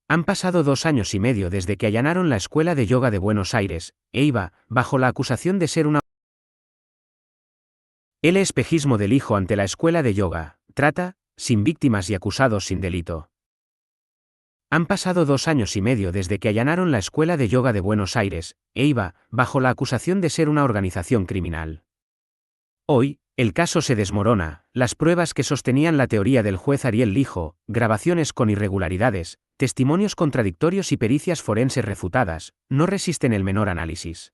Han pasado 2 años y medio desde que allanaron la Escuela de Yoga de Buenos Aires, EIBA, bajo la acusación de ser el espejismo del hijo ante la Escuela de Yoga, trata, sin víctimas y acusados sin delito. Han pasado 2 años y medio desde que allanaron la Escuela de Yoga de Buenos Aires, EIBA, bajo la acusación de ser una organización criminal. Hoy, el caso se desmorona, las pruebas que sostenían la teoría del juez Ariel Lijo, grabaciones con irregularidades, testimonios contradictorios y pericias forenses refutadas, no resisten el menor análisis.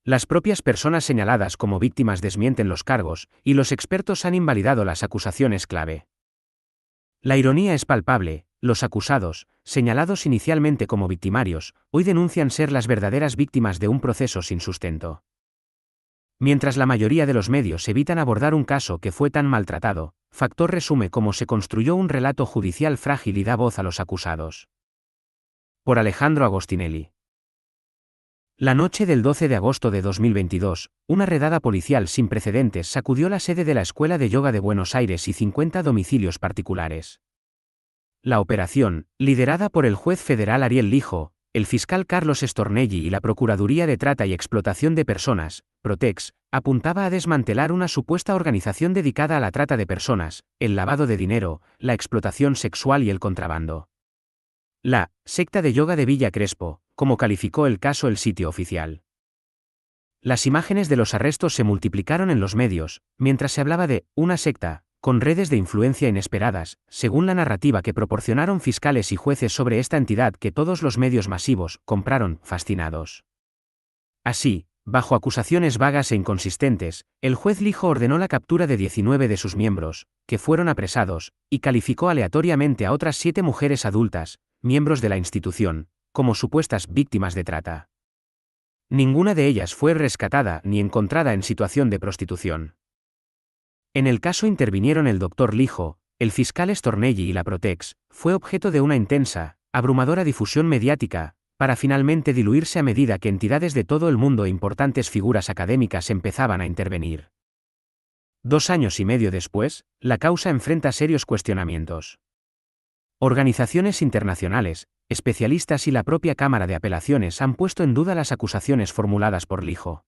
Las propias personas señaladas como víctimas desmienten los cargos, y los expertos han invalidado las acusaciones clave. La ironía es palpable, los acusados, señalados inicialmente como victimarios, hoy denuncian ser las verdaderas víctimas de un proceso sin sustento. Mientras la mayoría de los medios evitan abordar un caso que fue tan maltratado, Factor resume cómo se construyó un relato judicial frágil y da voz a los acusados. Por Alejandro Agostinelli. La noche del 12 de agosto de 2022, una redada policial sin precedentes sacudió la sede de la Escuela de Yoga de Buenos Aires y 50 domicilios particulares. La operación, liderada por el juez federal Ariel Lijo, el fiscal Carlos Stornelli y la Procuraduría de Trata y Explotación de Personas, Protex, apuntaba a desmantelar una supuesta organización dedicada a la trata de personas, el lavado de dinero, la explotación sexual y el contrabando. La secta de yoga de Villa Crespo, como calificó el caso el sitio oficial. Las imágenes de los arrestos se multiplicaron en los medios, mientras se hablaba de una secta, con redes de influencia inesperadas, según la narrativa que proporcionaron fiscales y jueces sobre esta entidad que todos los medios masivos compraron, fascinados. Así, bajo acusaciones vagas e inconsistentes, el juez Lijo ordenó la captura de 19 de sus miembros, que fueron apresados, y calificó aleatoriamente a otras 7 mujeres adultas, miembros de la institución, como supuestas víctimas de trata. Ninguna de ellas fue rescatada ni encontrada en situación de prostitución. En el caso intervinieron el doctor Lijo, el fiscal Stornelli y la Protex, fue objeto de una intensa, abrumadora difusión mediática, para finalmente diluirse a medida que entidades de todo el mundo e importantes figuras académicas empezaban a intervenir. 2 años y medio después, la causa enfrenta serios cuestionamientos. Organizaciones internacionales, especialistas y la propia Cámara de Apelaciones han puesto en duda las acusaciones formuladas por Lijo.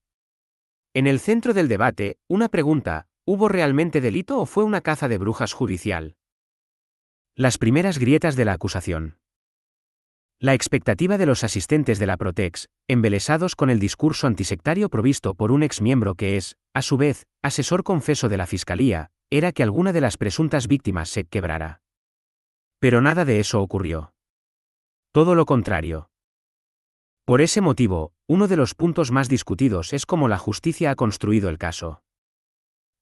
En el centro del debate, una pregunta: ¿hubo realmente delito o fue una caza de brujas judicial? Las primeras grietas de la acusación. La expectativa de los asistentes de la Protex, embelesados con el discurso antisectario provisto por un exmiembro que es, a su vez, asesor confeso de la Fiscalía, era que alguna de las presuntas víctimas se quebrara. Pero nada de eso ocurrió. Todo lo contrario. Por ese motivo, uno de los puntos más discutidos es cómo la justicia ha construido el caso.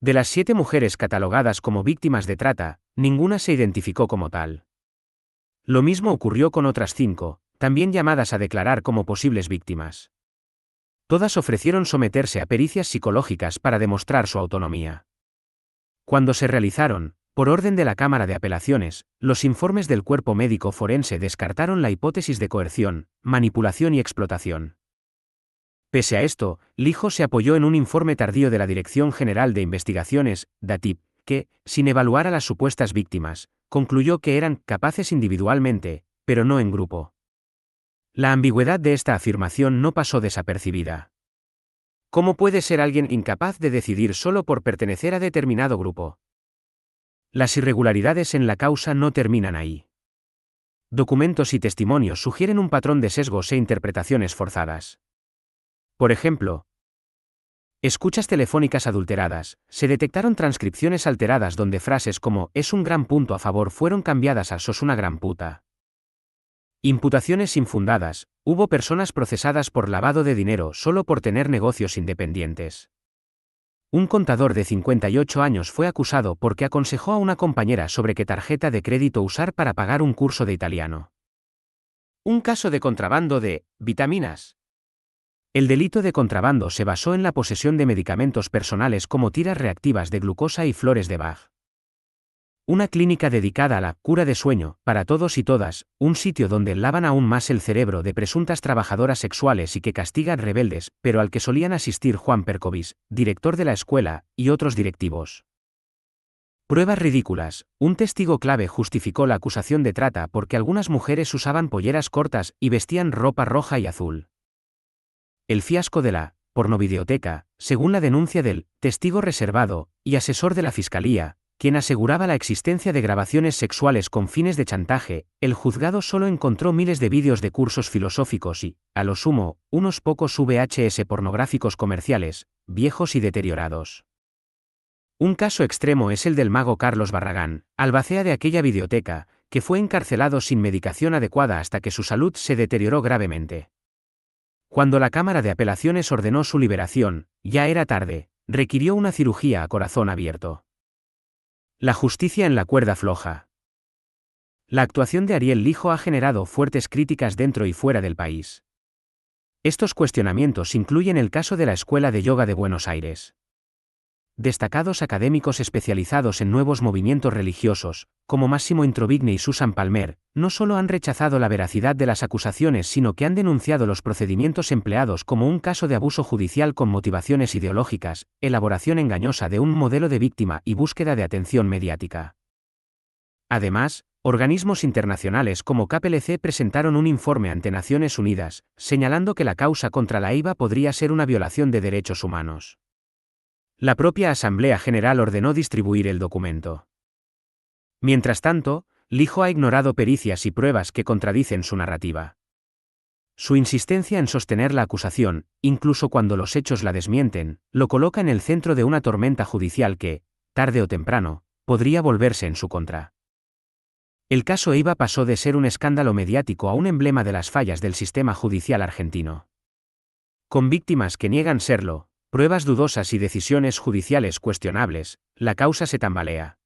De las 7 mujeres catalogadas como víctimas de trata, ninguna se identificó como tal. Lo mismo ocurrió con otras 5, también llamadas a declarar como posibles víctimas. Todas ofrecieron someterse a pericias psicológicas para demostrar su autonomía. Cuando se realizaron, por orden de la Cámara de Apelaciones, los informes del cuerpo médico forense descartaron la hipótesis de coerción, manipulación y explotación. Pese a esto, Lijo se apoyó en un informe tardío de la Dirección General de Investigaciones, DATIP, que, sin evaluar a las supuestas víctimas, concluyó que eran capaces individualmente, pero no en grupo. La ambigüedad de esta afirmación no pasó desapercibida. ¿Cómo puede ser alguien incapaz de decidir solo por pertenecer a determinado grupo? Las irregularidades en la causa no terminan ahí. Documentos y testimonios sugieren un patrón de sesgos e interpretaciones forzadas. Por ejemplo, escuchas telefónicas adulteradas, se detectaron transcripciones alteradas donde frases como «es un gran punto a favor» fueron cambiadas a «sos una gran puta». Imputaciones infundadas, hubo personas procesadas por lavado de dinero solo por tener negocios independientes. Un contador de 58 años fue acusado porque aconsejó a una compañera sobre qué tarjeta de crédito usar para pagar un curso de italiano. Un caso de contrabando de vitaminas. El delito de contrabando se basó en la posesión de medicamentos personales como tiras reactivas de glucosa y flores de Bach. Una clínica dedicada a la cura de sueño, para todos y todas, un sitio donde lavan aún más el cerebro de presuntas trabajadoras sexuales y que castigan rebeldes, pero al que solían asistir Juan Percovis, director de la escuela, y otros directivos. Pruebas ridículas. Un testigo clave justificó la acusación de trata porque algunas mujeres usaban polleras cortas y vestían ropa roja y azul. El fiasco de la pornovideoteca, según la denuncia del testigo reservado y asesor de la fiscalía, quien aseguraba la existencia de grabaciones sexuales con fines de chantaje, el juzgado solo encontró miles de vídeos de cursos filosóficos y, a lo sumo, unos pocos VHS pornográficos comerciales, viejos y deteriorados. Un caso extremo es el del mago Carlos Barragán, albacea de aquella videoteca, que fue encarcelado sin medicación adecuada hasta que su salud se deterioró gravemente. Cuando la Cámara de Apelaciones ordenó su liberación, ya era tarde, requirió una cirugía a corazón abierto. La justicia en la cuerda floja. La actuación de Ariel Lijo ha generado fuertes críticas dentro y fuera del país. Estos cuestionamientos incluyen el caso de la Escuela de Yoga de Buenos Aires. Destacados académicos especializados en nuevos movimientos religiosos, como Massimo Introvigne y Susan Palmer, no solo han rechazado la veracidad de las acusaciones sino que han denunciado los procedimientos empleados como un caso de abuso judicial con motivaciones ideológicas, elaboración engañosa de un modelo de víctima y búsqueda de atención mediática. Además, organismos internacionales como KPLC presentaron un informe ante Naciones Unidas, señalando que la causa contra la EIVA podría ser una violación de derechos humanos. La propia Asamblea General ordenó distribuir el documento. Mientras tanto, Lijo ha ignorado pericias y pruebas que contradicen su narrativa. Su insistencia en sostener la acusación, incluso cuando los hechos la desmienten, lo coloca en el centro de una tormenta judicial que, tarde o temprano, podría volverse en su contra. El caso EIVA pasó de ser un escándalo mediático a un emblema de las fallas del sistema judicial argentino. Con víctimas que niegan serlo, pruebas dudosas y decisiones judiciales cuestionables, la causa se tambalea.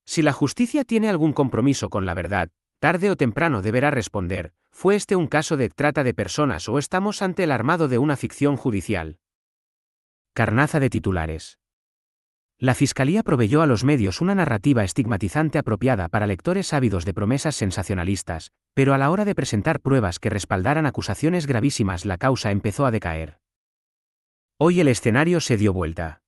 Si la justicia tiene algún compromiso con la verdad, tarde o temprano deberá responder, ¿fue este un caso de trata de personas o estamos ante el armado de una ficción judicial? Carnaza de titulares. La Fiscalía proveyó a los medios una narrativa estigmatizante apropiada para lectores ávidos de promesas sensacionalistas, pero a la hora de presentar pruebas que respaldaran acusaciones gravísimas la causa empezó a decaer. Hoy el escenario se dio vuelta.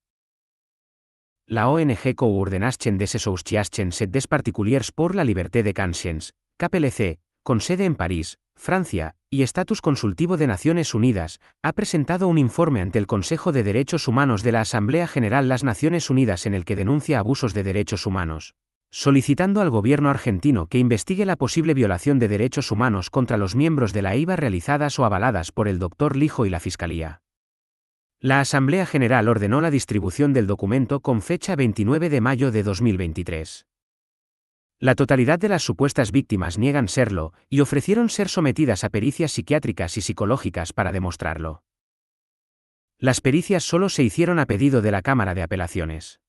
La ONG Coordination des Associations des Particuliers pour la Liberté de Conscience, KPLC, con sede en París, Francia, y estatus consultivo de Naciones Unidas, ha presentado un informe ante el Consejo de Derechos Humanos de la Asamblea General Las Naciones Unidas en el que denuncia abusos de derechos humanos, solicitando al gobierno argentino que investigue la posible violación de derechos humanos contra los miembros de la EIVA realizadas o avaladas por el Dr. Lijo y la Fiscalía. La Asamblea General ordenó la distribución del documento con fecha 29 de mayo de 2023. La totalidad de las supuestas víctimas niegan serlo, y ofrecieron ser sometidas a pericias psiquiátricas y psicológicas para demostrarlo. Las pericias solo se hicieron a pedido de la Cámara de Apelaciones.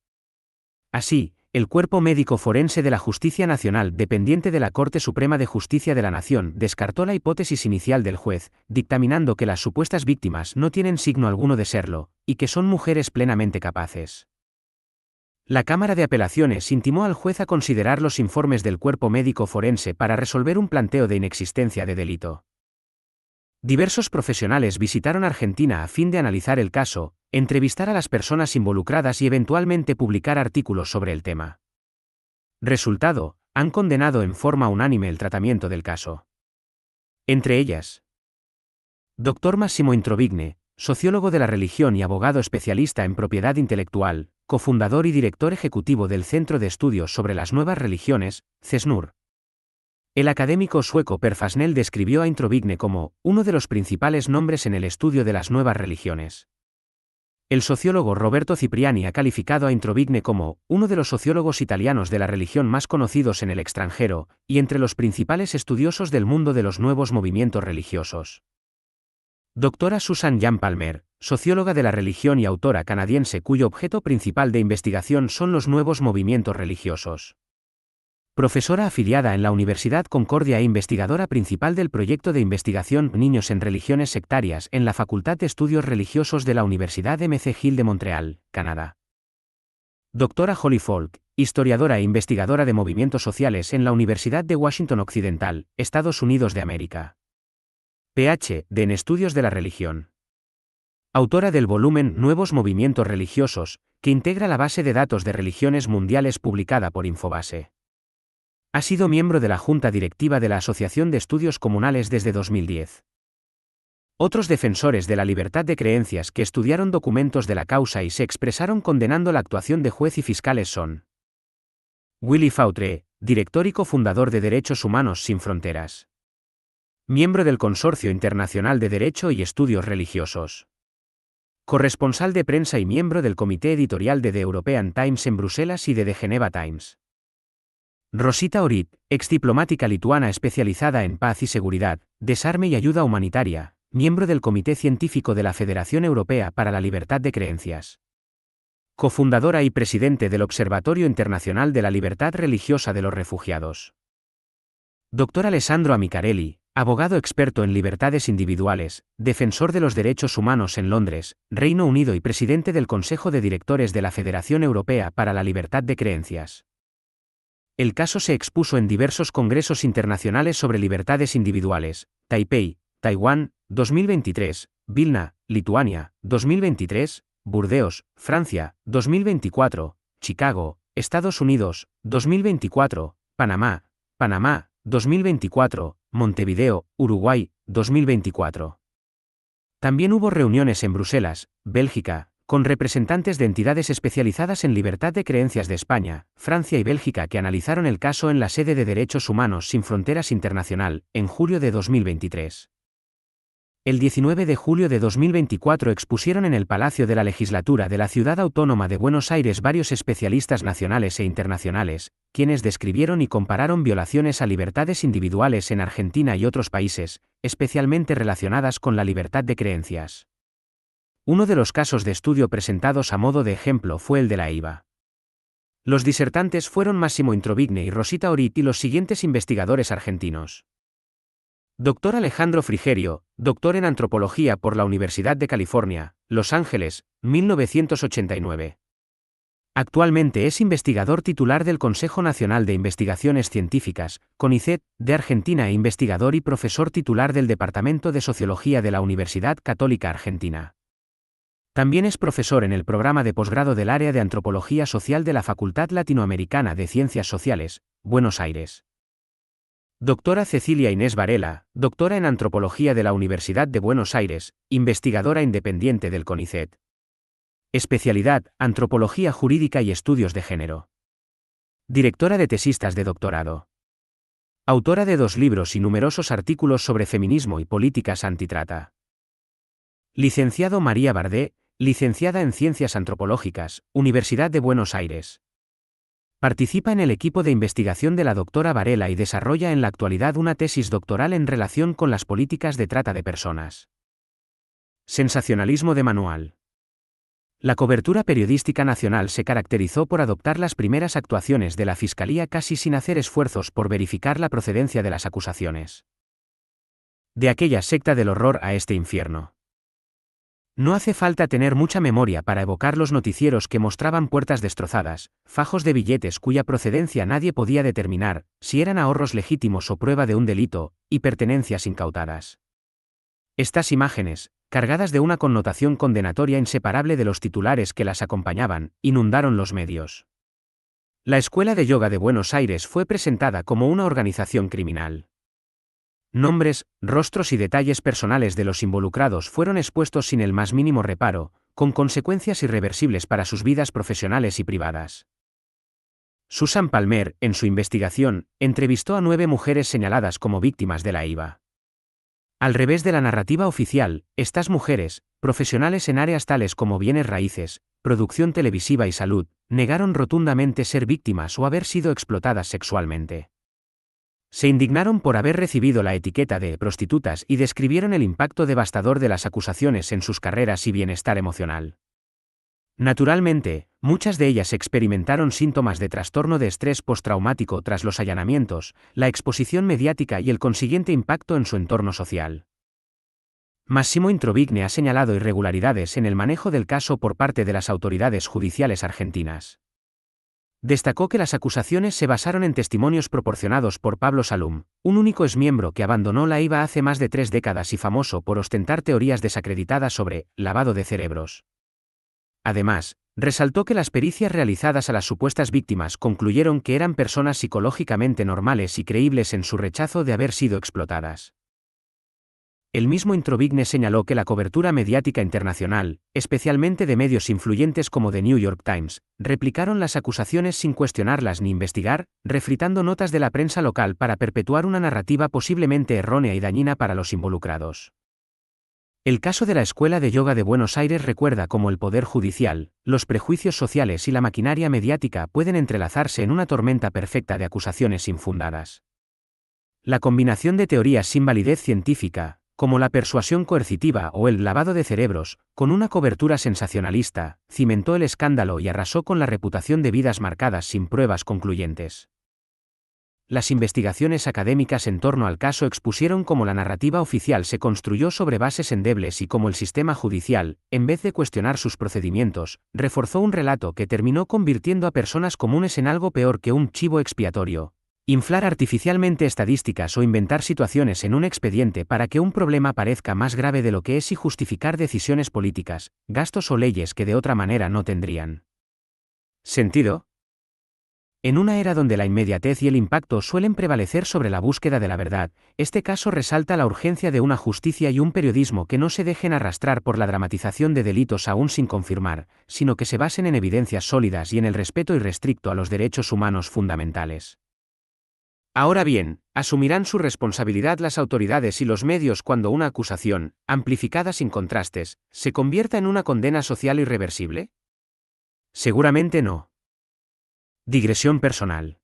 Así, el Cuerpo Médico Forense de la Justicia Nacional, dependiente de la Corte Suprema de Justicia de la Nación, descartó la hipótesis inicial del juez, dictaminando que las supuestas víctimas no tienen signo alguno de serlo, y que son mujeres plenamente capaces. La Cámara de Apelaciones intimó al juez a considerar los informes del Cuerpo Médico Forense para resolver un planteo de inexistencia de delito. Diversos profesionales visitaron Argentina a fin de analizar el caso, entrevistar a las personas involucradas y eventualmente publicar artículos sobre el tema. Resultado, han condenado en forma unánime el tratamiento del caso. Entre ellas, Dr. Massimo Introvigne, sociólogo de la religión y abogado especialista en propiedad intelectual, cofundador y director ejecutivo del Centro de Estudios sobre las Nuevas Religiones, CESNUR. El académico sueco Per Fasnell describió a Introvigne como uno de los principales nombres en el estudio de las nuevas religiones. El sociólogo Roberto Cipriani ha calificado a Introvigne como uno de los sociólogos italianos de la religión más conocidos en el extranjero, y entre los principales estudiosos del mundo de los nuevos movimientos religiosos. Doctora Susan Jan Palmer, socióloga de la religión y autora canadiense cuyo objeto principal de investigación son los nuevos movimientos religiosos. Profesora afiliada en la Universidad Concordia e investigadora principal del proyecto de investigación Niños en religiones sectarias en la Facultad de Estudios Religiosos de la Universidad McGill de Montreal, Canadá. Doctora Holly Falk, historiadora e investigadora de movimientos sociales en la Universidad de Washington Occidental, Estados Unidos de América. Ph.D. en Estudios de la Religión. Autora del volumen Nuevos Movimientos Religiosos, que integra la base de datos de religiones mundiales publicada por Infobase. Ha sido miembro de la Junta Directiva de la Asociación de Estudios Comunales desde 2010. Otros defensores de la libertad de creencias que estudiaron documentos de la causa y se expresaron condenando la actuación de juez y fiscales son Willy Fautre, director y cofundador de Derechos Humanos Sin Fronteras. Miembro del Consorcio Internacional de Derecho y Estudios Religiosos. Corresponsal de prensa y miembro del comité editorial de The European Times en Bruselas y de The Geneva Times. Rosita Orit, exdiplomática lituana especializada en paz y seguridad, desarme y ayuda humanitaria, miembro del Comité Científico de la Federación Europea para la Libertad de Creencias. Cofundadora y presidente del Observatorio Internacional de la Libertad Religiosa de los Refugiados. Dr. Alessandro Amicarelli, abogado experto en libertades individuales, defensor de los derechos humanos en Londres, Reino Unido y presidente del Consejo de Directores de la Federación Europea para la Libertad de Creencias. El caso se expuso en diversos congresos internacionales sobre libertades individuales: Taipei, Taiwán, 2023, Vilna, Lituania, 2023, Burdeos, Francia, 2024, Chicago, Estados Unidos, 2024, Panamá, 2024, Montevideo, Uruguay, 2024. También hubo reuniones en Bruselas, Bélgica, con representantes de entidades especializadas en libertad de creencias de España, Francia y Bélgica que analizaron el caso en la sede de Derechos Humanos Sin Fronteras Internacional, en julio de 2023. El 19 de julio de 2024 expusieron en el Palacio de la Legislatura de la Ciudad Autónoma de Buenos Aires varios especialistas nacionales e internacionales, quienes describieron y compararon violaciones a libertades individuales en Argentina y otros países, especialmente relacionadas con la libertad de creencias. Uno de los casos de estudio presentados a modo de ejemplo fue el de la EIVA. Los disertantes fueron Massimo Introvigne y Rosita Orit y los siguientes investigadores argentinos. Dr. Alejandro Frigerio, doctor en antropología por la Universidad de California, Los Ángeles, 1989. Actualmente es investigador titular del Consejo Nacional de Investigaciones Científicas, CONICET, de Argentina e investigador y profesor titular del Departamento de Sociología de la Universidad Católica Argentina. También es profesor en el programa de posgrado del área de Antropología Social de la Facultad Latinoamericana de Ciencias Sociales, Buenos Aires. Doctora Cecilia Inés Varela, doctora en Antropología de la Universidad de Buenos Aires, investigadora independiente del CONICET. Especialidad, Antropología Jurídica y Estudios de Género. Directora de tesistas de doctorado. Autora de 2 libros y numerosos artículos sobre feminismo y políticas antitrata. Licenciado María Bardé, licenciada en Ciencias Antropológicas, Universidad de Buenos Aires. Participa en el equipo de investigación de la doctora Varela y desarrolla en la actualidad una tesis doctoral en relación con las políticas de trata de personas. Sensacionalismo de manual. La cobertura periodística nacional se caracterizó por adoptar las primeras actuaciones de la Fiscalía casi sin hacer esfuerzos por verificar la procedencia de las acusaciones. De aquella secta del horror a este infierno. No hace falta tener mucha memoria para evocar los noticieros que mostraban puertas destrozadas, fajos de billetes cuya procedencia nadie podía determinar, si eran ahorros legítimos o prueba de un delito, y pertenencias incautadas. Estas imágenes, cargadas de una connotación condenatoria inseparable de los titulares que las acompañaban, inundaron los medios. La Escuela de Yoga de Buenos Aires fue presentada como una organización criminal. Nombres, rostros y detalles personales de los involucrados fueron expuestos sin el más mínimo reparo, con consecuencias irreversibles para sus vidas profesionales y privadas. Susan Palmer, en su investigación, entrevistó a 9 mujeres señaladas como víctimas de la EIVA. Al revés de la narrativa oficial, estas mujeres, profesionales en áreas tales como bienes raíces, producción televisiva y salud, negaron rotundamente ser víctimas o haber sido explotadas sexualmente. Se indignaron por haber recibido la etiqueta de prostitutas y describieron el impacto devastador de las acusaciones en sus carreras y bienestar emocional. Naturalmente, muchas de ellas experimentaron síntomas de trastorno de estrés postraumático tras los allanamientos, la exposición mediática y el consiguiente impacto en su entorno social. Massimo Introvigne ha señalado irregularidades en el manejo del caso por parte de las autoridades judiciales argentinas. Destacó que las acusaciones se basaron en testimonios proporcionados por Pablo Salum, un único exmiembro que abandonó la EIVA hace más de 3 décadas y famoso por ostentar teorías desacreditadas sobre lavado de cerebros. Además, Resaltó que las pericias realizadas a las supuestas víctimas concluyeron que eran personas psicológicamente normales y creíbles en su rechazo de haber sido explotadas. El mismo Introvigne señaló que la cobertura mediática internacional, especialmente de medios influyentes como The New York Times, replicaron las acusaciones sin cuestionarlas ni investigar, refritando notas de la prensa local para perpetuar una narrativa posiblemente errónea y dañina para los involucrados. El caso de la Escuela de Yoga de Buenos Aires recuerda cómo el poder judicial, los prejuicios sociales y la maquinaria mediática pueden entrelazarse en una tormenta perfecta de acusaciones infundadas. La combinación de teorías sin validez científica, como la persuasión coercitiva o el lavado de cerebros, con una cobertura sensacionalista, cimentó el escándalo y arrasó con la reputación de vidas marcadas sin pruebas concluyentes. Las investigaciones académicas en torno al caso expusieron cómo la narrativa oficial se construyó sobre bases endebles y cómo el sistema judicial, en vez de cuestionar sus procedimientos, reforzó un relato que terminó convirtiendo a personas comunes en algo peor que un chivo expiatorio. Inflar artificialmente estadísticas o inventar situaciones en un expediente para que un problema parezca más grave de lo que es y justificar decisiones políticas, gastos o leyes que de otra manera no tendrían sentido. En una era donde la inmediatez y el impacto suelen prevalecer sobre la búsqueda de la verdad, este caso resalta la urgencia de una justicia y un periodismo que no se dejen arrastrar por la dramatización de delitos aún sin confirmar, sino que se basen en evidencias sólidas y en el respeto irrestricto a los derechos humanos fundamentales. Ahora bien, ¿asumirán su responsabilidad las autoridades y los medios cuando una acusación, amplificada sin contrastes, se convierta en una condena social irreversible? Seguramente no. Digresión personal.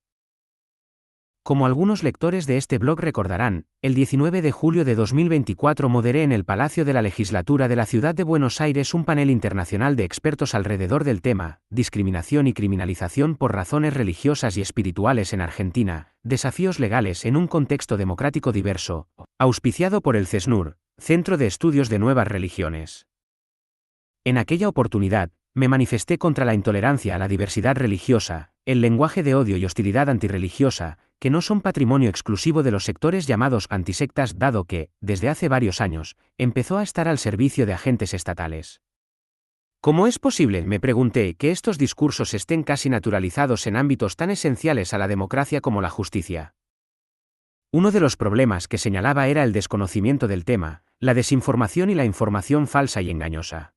Como algunos lectores de este blog recordarán, el 19 de julio de 2024 moderé en el Palacio de la Legislatura de la Ciudad de Buenos Aires un panel internacional de expertos alrededor del tema, discriminación y criminalización por razones religiosas y espirituales en Argentina, desafíos legales en un contexto democrático diverso, auspiciado por el CESNUR, Centro de Estudios de Nuevas Religiones. En aquella oportunidad, me manifesté contra la intolerancia a la diversidad religiosa, el lenguaje de odio y hostilidad antirreligiosa, que no son patrimonio exclusivo de los sectores llamados antisectas, dado que, desde hace varios años, empezó a estar al servicio de agentes estatales. ¿Cómo es posible, me pregunté, que estos discursos estén casi naturalizados en ámbitos tan esenciales a la democracia como la justicia? Uno de los problemas que señalaba era el desconocimiento del tema, la desinformación y la información falsa y engañosa.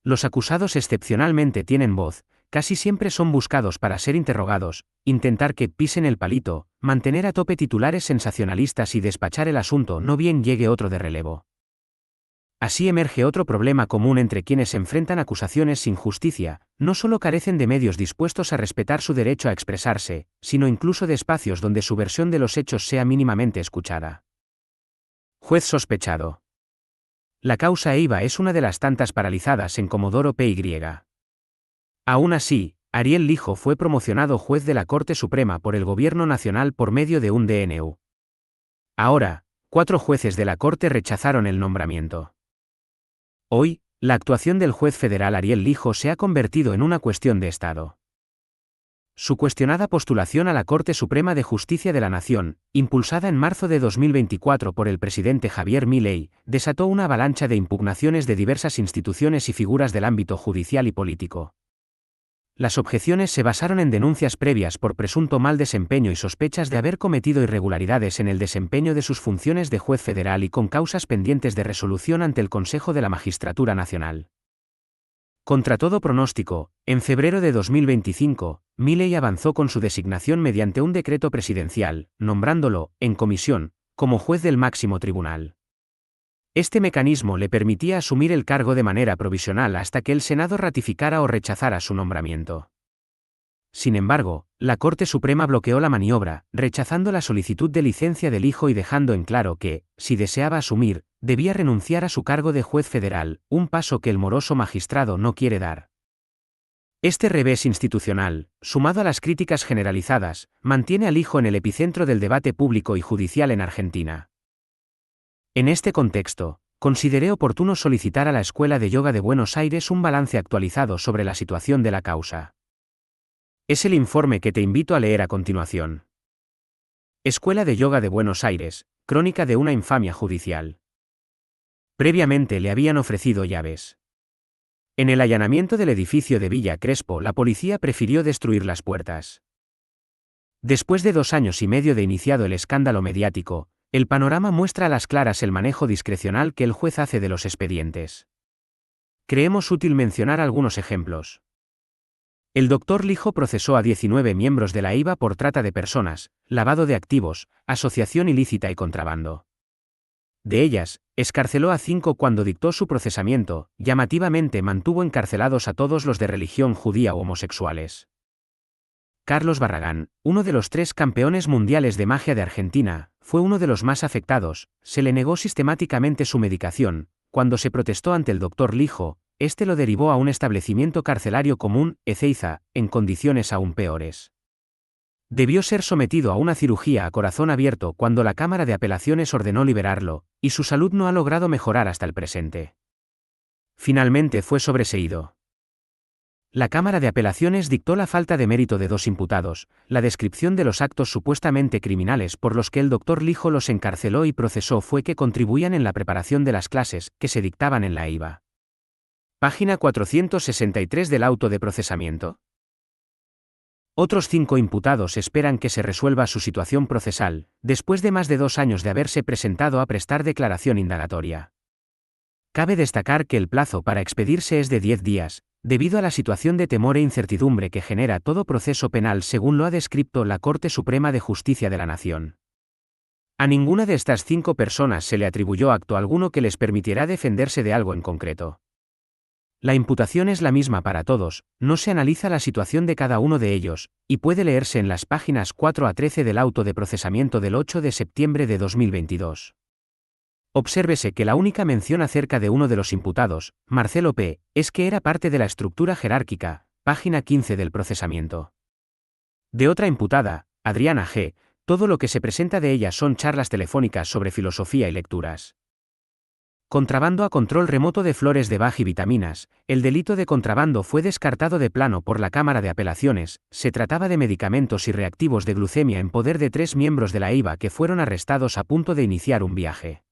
Los acusados excepcionalmente tienen voz, casi siempre son buscados para ser interrogados, intentar que pisen el palito, mantener a tope titulares sensacionalistas y despachar el asunto no bien llegue otro de relevo. Así emerge otro problema común entre quienes enfrentan acusaciones sin justicia, no solo carecen de medios dispuestos a respetar su derecho a expresarse, sino incluso de espacios donde su versión de los hechos sea mínimamente escuchada. Juez sospechado. La causa EIVA es una de las tantas paralizadas en Comodoro Pi. Aún así, Ariel Lijo fue promocionado juez de la Corte Suprema por el Gobierno Nacional por medio de un DNU. Ahora, 4 jueces de la Corte rechazaron el nombramiento. Hoy, la actuación del juez federal Ariel Lijo se ha convertido en una cuestión de Estado. Su cuestionada postulación a la Corte Suprema de Justicia de la Nación, impulsada en marzo de 2024 por el presidente Javier Milei, desató una avalancha de impugnaciones de diversas instituciones y figuras del ámbito judicial y político. Las objeciones se basaron en denuncias previas por presunto mal desempeño y sospechas de haber cometido irregularidades en el desempeño de sus funciones de juez federal y con causas pendientes de resolución ante el Consejo de la Magistratura Nacional. Contra todo pronóstico, en febrero de 2025, Milei avanzó con su designación mediante un decreto presidencial, nombrándolo, en comisión, como juez del máximo tribunal. Este mecanismo le permitía asumir el cargo de manera provisional hasta que el Senado ratificara o rechazara su nombramiento. Sin embargo, la Corte Suprema bloqueó la maniobra, rechazando la solicitud de licencia del hijo y dejando en claro que, si deseaba asumir, debía renunciar a su cargo de juez federal, un paso que el moroso magistrado no quiere dar. Este revés institucional, sumado a las críticas generalizadas, mantiene al hijo en el epicentro del debate público y judicial en Argentina. En este contexto, consideré oportuno solicitar a la Escuela de Yoga de Buenos Aires un balance actualizado sobre la situación de la causa. Es el informe que te invito a leer a continuación. Escuela de Yoga de Buenos Aires, crónica de una infamia judicial. Previamente le habían ofrecido llaves. En el allanamiento del edificio de Villa Crespo, la policía prefirió destruir las puertas. Después de 2 años y medio de iniciado el escándalo mediático, el panorama muestra a las claras el manejo discrecional que el juez hace de los expedientes. Creemos útil mencionar algunos ejemplos. El Dr. Lijo procesó a 19 miembros de la IVA por trata de personas, lavado de activos, asociación ilícita y contrabando. De ellas, excarceló a 5 cuando dictó su procesamiento, llamativamente mantuvo encarcelados a todos los de religión judía o homosexuales. Carlos Barragán, uno de los 3 campeones mundiales de magia de Argentina, fue uno de los más afectados, se le negó sistemáticamente su medicación. Cuando se protestó ante el Dr. Lijo, este lo derivó a un establecimiento carcelario común, Ezeiza, en condiciones aún peores. Debió ser sometido a una cirugía a corazón abierto cuando la Cámara de Apelaciones ordenó liberarlo, y su salud no ha logrado mejorar hasta el presente. Finalmente fue sobreseído. La Cámara de Apelaciones dictó la falta de mérito de 2 imputados, la descripción de los actos supuestamente criminales por los que el Dr. Lijo los encarceló y procesó fue que contribuían en la preparación de las clases que se dictaban en la IVA. Página 463 del auto de procesamiento. Otros 5 imputados esperan que se resuelva su situación procesal, después de más de 2 años de haberse presentado a prestar declaración indagatoria. Cabe destacar que el plazo para expedirse es de 10 días, debido a la situación de temor e incertidumbre que genera todo proceso penal según lo ha descrito la Corte Suprema de Justicia de la Nación. A ninguna de estas 5 personas se le atribuyó acto alguno que les permitiera defenderse de algo en concreto. La imputación es la misma para todos, no se analiza la situación de cada uno de ellos, y puede leerse en las páginas 4 a 13 del auto de procesamiento del 8 de septiembre de 2022. Obsérvese que la única mención acerca de uno de los imputados, Marcelo P., es que era parte de la estructura jerárquica, página 15 del procesamiento. De otra imputada, Adriana G., todo lo que se presenta de ella son charlas telefónicas sobre filosofía y lecturas. Contrabando a control remoto de flores de Bach y vitaminas. El delito de contrabando fue descartado de plano por la Cámara de Apelaciones. Se trataba de medicamentos y reactivos de glucemia en poder de 3 miembros de la IVA que fueron arrestados a punto de iniciar un viaje.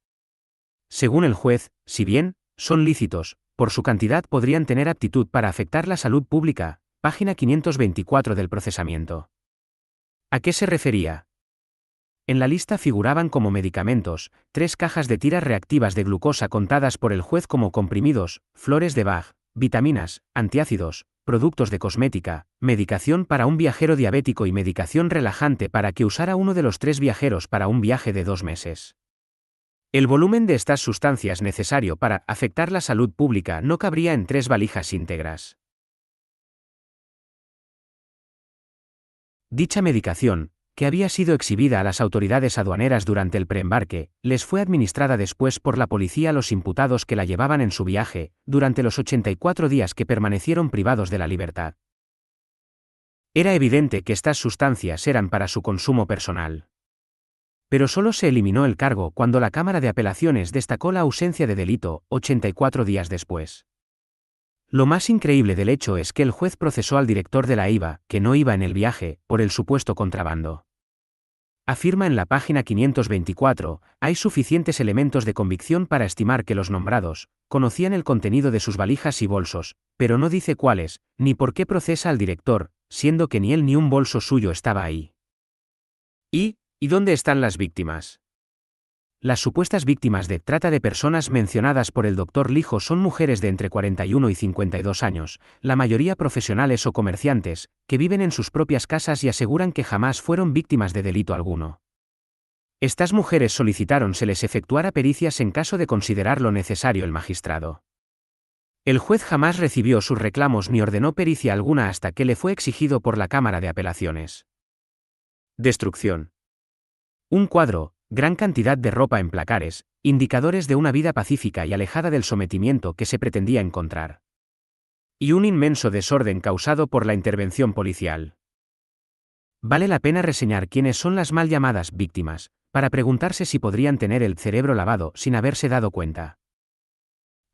Según el juez, si bien son lícitos, por su cantidad podrían tener aptitud para afectar la salud pública. Página 524 del procesamiento. ¿A qué se refería? En la lista figuraban como medicamentos, 3 cajas de tiras reactivas de glucosa contadas por el juez como comprimidos, flores de Bach, vitaminas, antiácidos, productos de cosmética, medicación para un viajero diabético y medicación relajante para que usara uno de los 3 viajeros para un viaje de 2 meses. El volumen de estas sustancias necesario para afectar la salud pública no cabría en 3 valijas íntegras. Dicha medicación, que había sido exhibida a las autoridades aduaneras durante el preembarque, les fue administrada después por la policía a los imputados que la llevaban en su viaje, durante los 84 días que permanecieron privados de la libertad. Era evidente que estas sustancias eran para su consumo personal. Pero solo se eliminó el cargo cuando la Cámara de Apelaciones destacó la ausencia de delito, 84 días después. Lo más increíble del hecho es que el juez procesó al director de la IVA, que no iba en el viaje, por el supuesto contrabando. Afirma en la página 524, hay suficientes elementos de convicción para estimar que los nombrados conocían el contenido de sus valijas y bolsos, pero no dice cuáles, ni por qué procesa al director, siendo que ni él ni un bolso suyo estaba ahí. ¿Y dónde están las víctimas? Las supuestas víctimas de trata de personas mencionadas por el Dr. Lijo son mujeres de entre 41 y 52 años, la mayoría profesionales o comerciantes, que viven en sus propias casas y aseguran que jamás fueron víctimas de delito alguno. Estas mujeres solicitaron se les efectuara pericias en caso de considerarlo necesario el magistrado. El juez jamás recibió sus reclamos ni ordenó pericia alguna hasta que le fue exigido por la Cámara de Apelaciones. Destrucción. Un cuadro, gran cantidad de ropa en placares, indicadores de una vida pacífica y alejada del sometimiento que se pretendía encontrar. Y un inmenso desorden causado por la intervención policial. Vale la pena reseñar quiénes son las mal llamadas víctimas, para preguntarse si podrían tener el cerebro lavado sin haberse dado cuenta.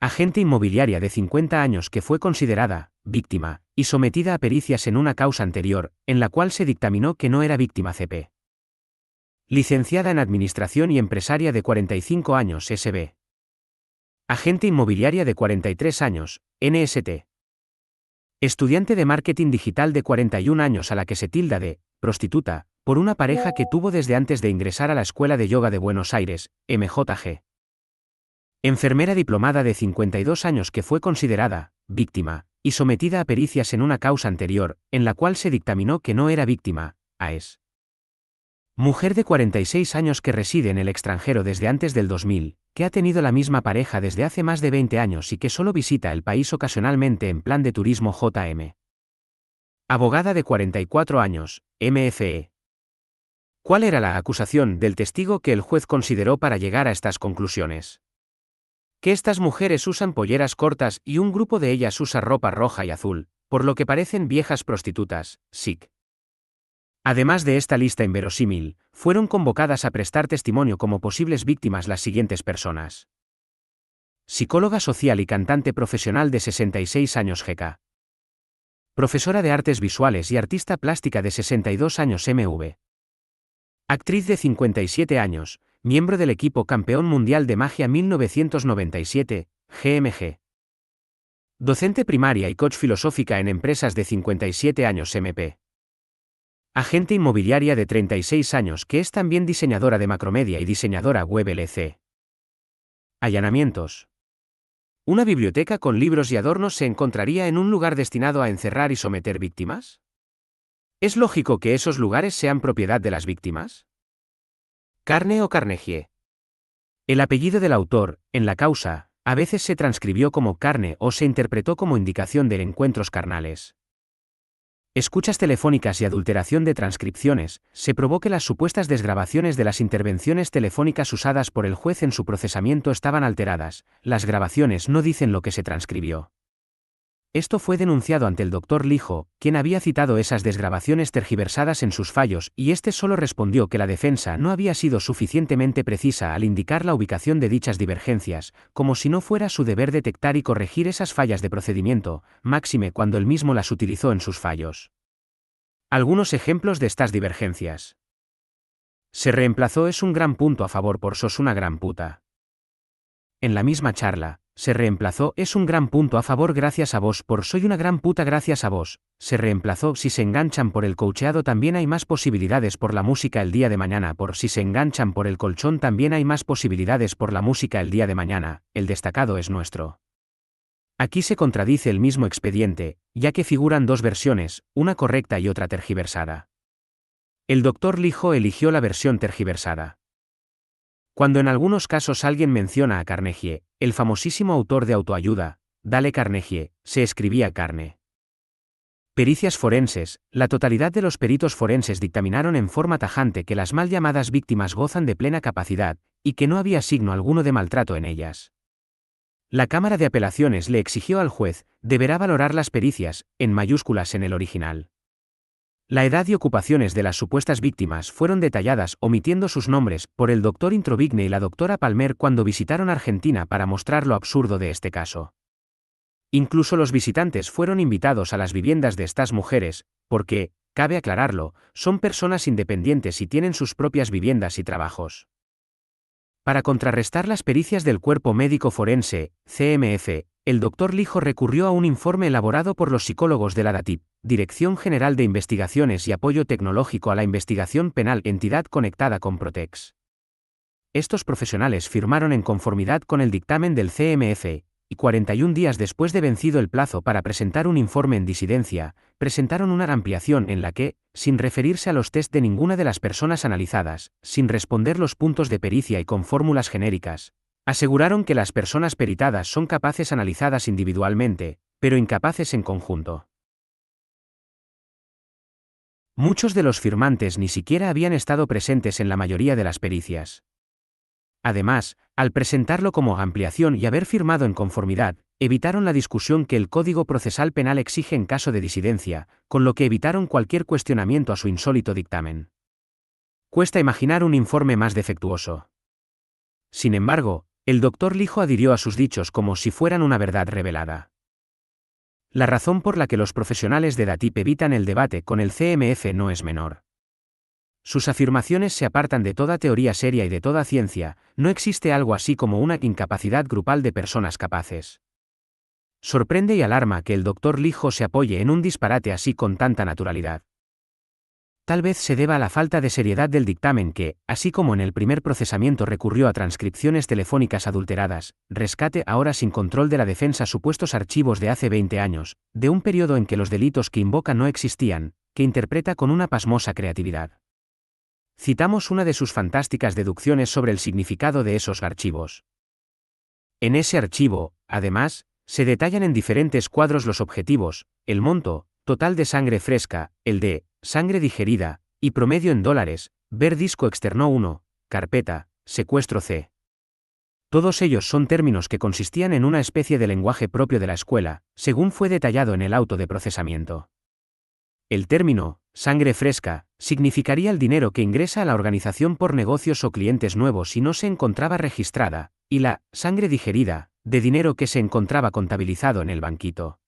Agente inmobiliaria de 50 años que fue considerada víctima y sometida a pericias en una causa anterior, en la cual se dictaminó que no era víctima CP. Licenciada en Administración y empresaria de 45 años SB. Agente inmobiliaria de 43 años, NST. Estudiante de marketing digital de 41 años a la que se tilda de prostituta, por una pareja que tuvo desde antes de ingresar a la Escuela de Yoga de Buenos Aires, MJG. Enfermera diplomada de 52 años que fue considerada víctima y sometida a pericias en una causa anterior, en la cual se dictaminó que no era víctima, AES. Mujer de 46 años que reside en el extranjero desde antes del 2000, que ha tenido la misma pareja desde hace más de 20 años y que solo visita el país ocasionalmente en plan de turismo JM. Abogada de 44 años, MFE. ¿Cuál era la acusación del testigo que el juez consideró para llegar a estas conclusiones? Que estas mujeres usan polleras cortas y un grupo de ellas usa ropa roja y azul, por lo que parecen viejas prostitutas, SIC. Además de esta lista inverosímil, fueron convocadas a prestar testimonio como posibles víctimas las siguientes personas. Psicóloga social y cantante profesional de 66 años GK. Profesora de artes visuales y artista plástica de 62 años MV. Actriz de 57 años, miembro del equipo campeón mundial de magia 1997, GMG. Docente primaria y coach filosófica en empresas de 57 años MP. Agente inmobiliaria de 36 años que es también diseñadora de macromedia y diseñadora web LC. Allanamientos. ¿Una biblioteca con libros y adornos se encontraría en un lugar destinado a encerrar y someter víctimas? ¿Es lógico que esos lugares sean propiedad de las víctimas? Carne o Carnegie. El apellido del autor, en la causa, a veces se transcribió como carne o se interpretó como indicación de encuentros carnales. Escuchas telefónicas y adulteración de transcripciones, se probó que las supuestas desgrabaciones de las intervenciones telefónicas usadas por el juez en su procesamiento estaban alteradas, las grabaciones no dicen lo que se transcribió. Esto fue denunciado ante el Dr. Lijo, quien había citado esas desgrabaciones tergiversadas en sus fallos, y este solo respondió que la defensa no había sido suficientemente precisa al indicar la ubicación de dichas divergencias, como si no fuera su deber detectar y corregir esas fallas de procedimiento, máxime cuando él mismo las utilizó en sus fallos. Algunos ejemplos de estas divergencias. Se reemplazó es un gran punto a favor por sos una gran puta. En la misma charla, se reemplazó es un gran punto a favor gracias a vos por soy una gran puta gracias a vos, se reemplazó si se enganchan por el coacheado también hay más posibilidades por la música el día de mañana por si se enganchan por el colchón también hay más posibilidades por la música el día de mañana, el destacado es nuestro. Aquí se contradice el mismo expediente, ya que figuran dos versiones, una correcta y otra tergiversada. El Dr. Lijo eligió la versión tergiversada. Cuando en algunos casos alguien menciona a Carnegie, el famosísimo autor de autoayuda, Dale Carnegie, se escribía carne. Pericias forenses, la totalidad de los peritos forenses dictaminaron en forma tajante que las mal llamadas víctimas gozan de plena capacidad, y que no había signo alguno de maltrato en ellas. La Cámara de Apelaciones le exigió al juez, deberá valorar las pericias, en mayúsculas en el original. La edad y ocupaciones de las supuestas víctimas fueron detalladas omitiendo sus nombres por el Dr. Introvigne y la Dra. Palmer cuando visitaron Argentina para mostrar lo absurdo de este caso. Incluso los visitantes fueron invitados a las viviendas de estas mujeres, porque, cabe aclararlo, son personas independientes y tienen sus propias viviendas y trabajos. Para contrarrestar las pericias del Cuerpo Médico Forense, CMF, el Dr. Lijo recurrió a un informe elaborado por los psicólogos de la DATIP, Dirección General de Investigaciones y Apoyo Tecnológico a la Investigación Penal, entidad conectada con Protex. Estos profesionales firmaron en conformidad con el dictamen del CMF, y 41 días después de vencido el plazo para presentar un informe en disidencia, presentaron una ampliación en la que, sin referirse a los test de ninguna de las personas analizadas, sin responder los puntos de pericia y con fórmulas genéricas, aseguraron que las personas peritadas son capaces analizadas individualmente, pero incapaces en conjunto. Muchos de los firmantes ni siquiera habían estado presentes en la mayoría de las pericias. Además, al presentarlo como ampliación y haber firmado en conformidad, evitaron la discusión que el Código Procesal Penal exige en caso de disidencia, con lo que evitaron cualquier cuestionamiento a su insólito dictamen. Cuesta imaginar un informe más defectuoso. Sin embargo, el Dr. Lijo adhirió a sus dichos como si fueran una verdad revelada. La razón por la que los profesionales de DATIP evitan el debate con el CMF no es menor. Sus afirmaciones se apartan de toda teoría seria y de toda ciencia, no existe algo así como una incapacidad grupal de personas capaces. Sorprende y alarma que el Dr. Li Ho se apoye en un disparate así con tanta naturalidad. Tal vez se deba a la falta de seriedad del dictamen que, así como en el primer procesamiento recurrió a transcripciones telefónicas adulteradas, rescate ahora sin control de la defensa supuestos archivos de hace 20 años, de un periodo en que los delitos que invoca no existían, que interpreta con una pasmosa creatividad. Citamos una de sus fantásticas deducciones sobre el significado de esos archivos. En ese archivo, además, se detallan en diferentes cuadros los objetivos, el monto total de sangre fresca, el de sangre digerida, y promedio en dólares, ver disco externo 1, carpeta, secuestro C. Todos ellos son términos que consistían en una especie de lenguaje propio de la escuela, según fue detallado en el auto de procesamiento. El término, sangre fresca, significaría el dinero que ingresa a la organización por negocios o clientes nuevos y no se encontraba registrada, y la sangre digerida, de dinero que se encontraba contabilizado en el banquito.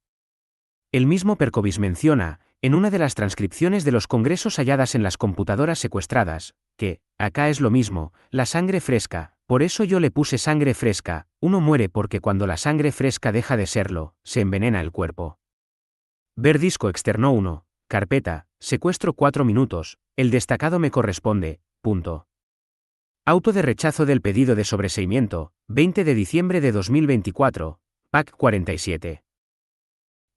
El mismo Perkovic menciona, en una de las transcripciones de los congresos halladas en las computadoras secuestradas, que, acá es lo mismo, la sangre fresca, por eso yo le puse sangre fresca, uno muere porque cuando la sangre fresca deja de serlo, se envenena el cuerpo. Ver disco externo 1, carpeta, secuestro 4 minutos, el destacado me corresponde, punto. Auto de rechazo del pedido de sobreseimiento, 20 de diciembre de 2024, PAC 47.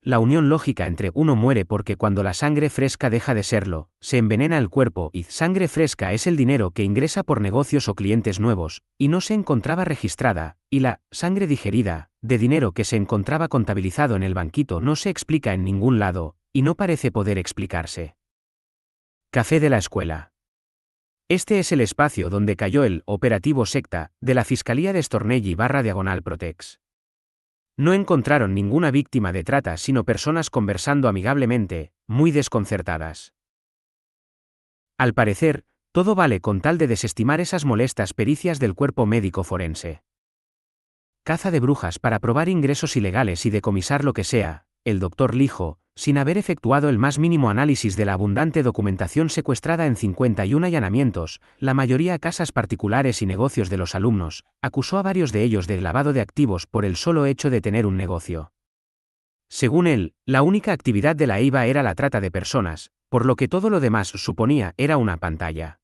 La unión lógica entre uno muere porque cuando la sangre fresca deja de serlo, se envenena el cuerpo y sangre fresca es el dinero que ingresa por negocios o clientes nuevos, y no se encontraba registrada, y la sangre digerida, de dinero que se encontraba contabilizado en el banquito no se explica en ningún lado, y no parece poder explicarse. Café de la escuela. Este es el espacio donde cayó el operativo secta de la Fiscalía de Stornelli/Protex. No encontraron ninguna víctima de trata sino personas conversando amigablemente, muy desconcertadas. Al parecer, todo vale con tal de desestimar esas molestas pericias del cuerpo médico forense. Caza de brujas para probar ingresos ilegales y decomisar lo que sea, el Dr. Li Ho, sin haber efectuado el más mínimo análisis de la abundante documentación secuestrada en 51 allanamientos, la mayoría a casas particulares y negocios de los alumnos, acusó a varios de ellos de lavado de activos por el solo hecho de tener un negocio. Según él, la única actividad de la EIVA era la trata de personas, por lo que todo lo demás suponía era una pantalla.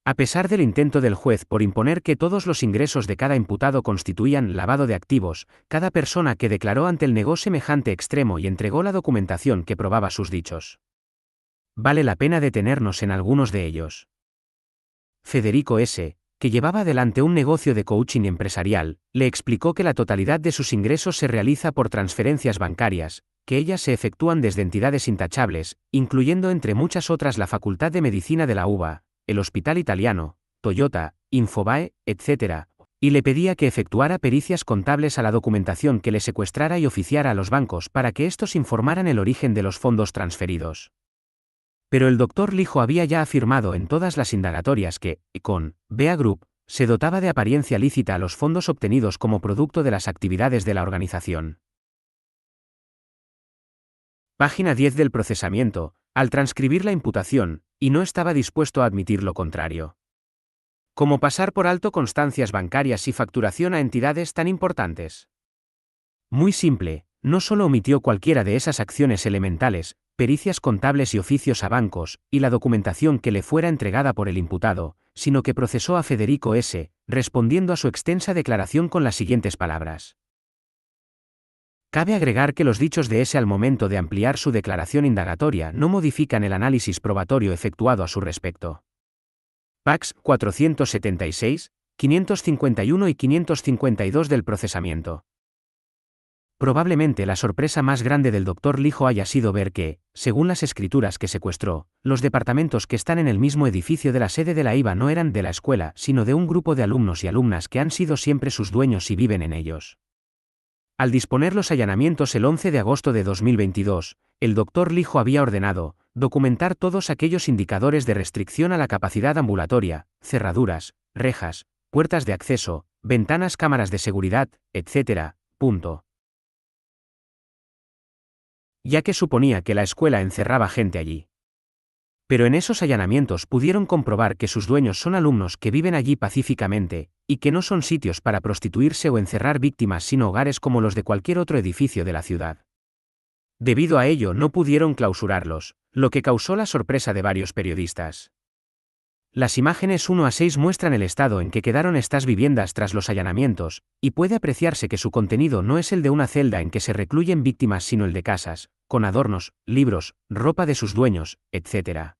A pesar del intento del juez por imponer que todos los ingresos de cada imputado constituían lavado de activos, cada persona que declaró ante él negó semejante extremo y entregó la documentación que probaba sus dichos. Vale la pena detenernos en algunos de ellos. Federico S., que llevaba adelante un negocio de coaching empresarial, le explicó que la totalidad de sus ingresos se realiza por transferencias bancarias, que ellas se efectúan desde entidades intachables, incluyendo entre muchas otras la Facultad de Medicina de la UBA, el Hospital Italiano, Toyota, Infobae, etc., y le pedía que efectuara pericias contables a la documentación que le secuestrara y oficiara a los bancos para que estos informaran el origen de los fondos transferidos. Pero el Dr. Li Ho había ya afirmado en todas las indagatorias que, con BEA Group, se dotaba de apariencia lícita a los fondos obtenidos como producto de las actividades de la organización. Página 10 del procesamiento, al transcribir la imputación, y no estaba dispuesto a admitir lo contrario. ¿Cómo pasar por alto constancias bancarias y facturación a entidades tan importantes? Muy simple, no solo omitió cualquiera de esas acciones elementales, pericias contables y oficios a bancos, y la documentación que le fuera entregada por el imputado, sino que procesó a Federico S., respondiendo a su extensa declaración con las siguientes palabras. Cabe agregar que los dichos de S. al momento de ampliar su declaración indagatoria no modifican el análisis probatorio efectuado a su respecto. Pax 476, 551 y 552 del procesamiento. Probablemente la sorpresa más grande del Dr. Li Ho haya sido ver que, según las escrituras que secuestró, los departamentos que están en el mismo edificio de la sede de la EIVA no eran de la escuela, sino de un grupo de alumnos y alumnas que han sido siempre sus dueños y viven en ellos. Al disponer los allanamientos el 11 de agosto de 2022, el Dr. Li Ho había ordenado documentar todos aquellos indicadores de restricción a la capacidad ambulatoria, cerraduras, rejas, puertas de acceso, ventanas, cámaras de seguridad, etc., ya que suponía que la escuela encerraba gente allí. Pero en esos allanamientos pudieron comprobar que sus dueños son alumnos que viven allí pacíficamente, y que no son sitios para prostituirse o encerrar víctimas sino hogares como los de cualquier otro edificio de la ciudad. Debido a ello no pudieron clausurarlos, lo que causó la sorpresa de varios periodistas. Las imágenes 1 a 6 muestran el estado en que quedaron estas viviendas tras los allanamientos, y puede apreciarse que su contenido no es el de una celda en que se recluyen víctimas sino el de casas, con adornos, libros, ropa de sus dueños, etc.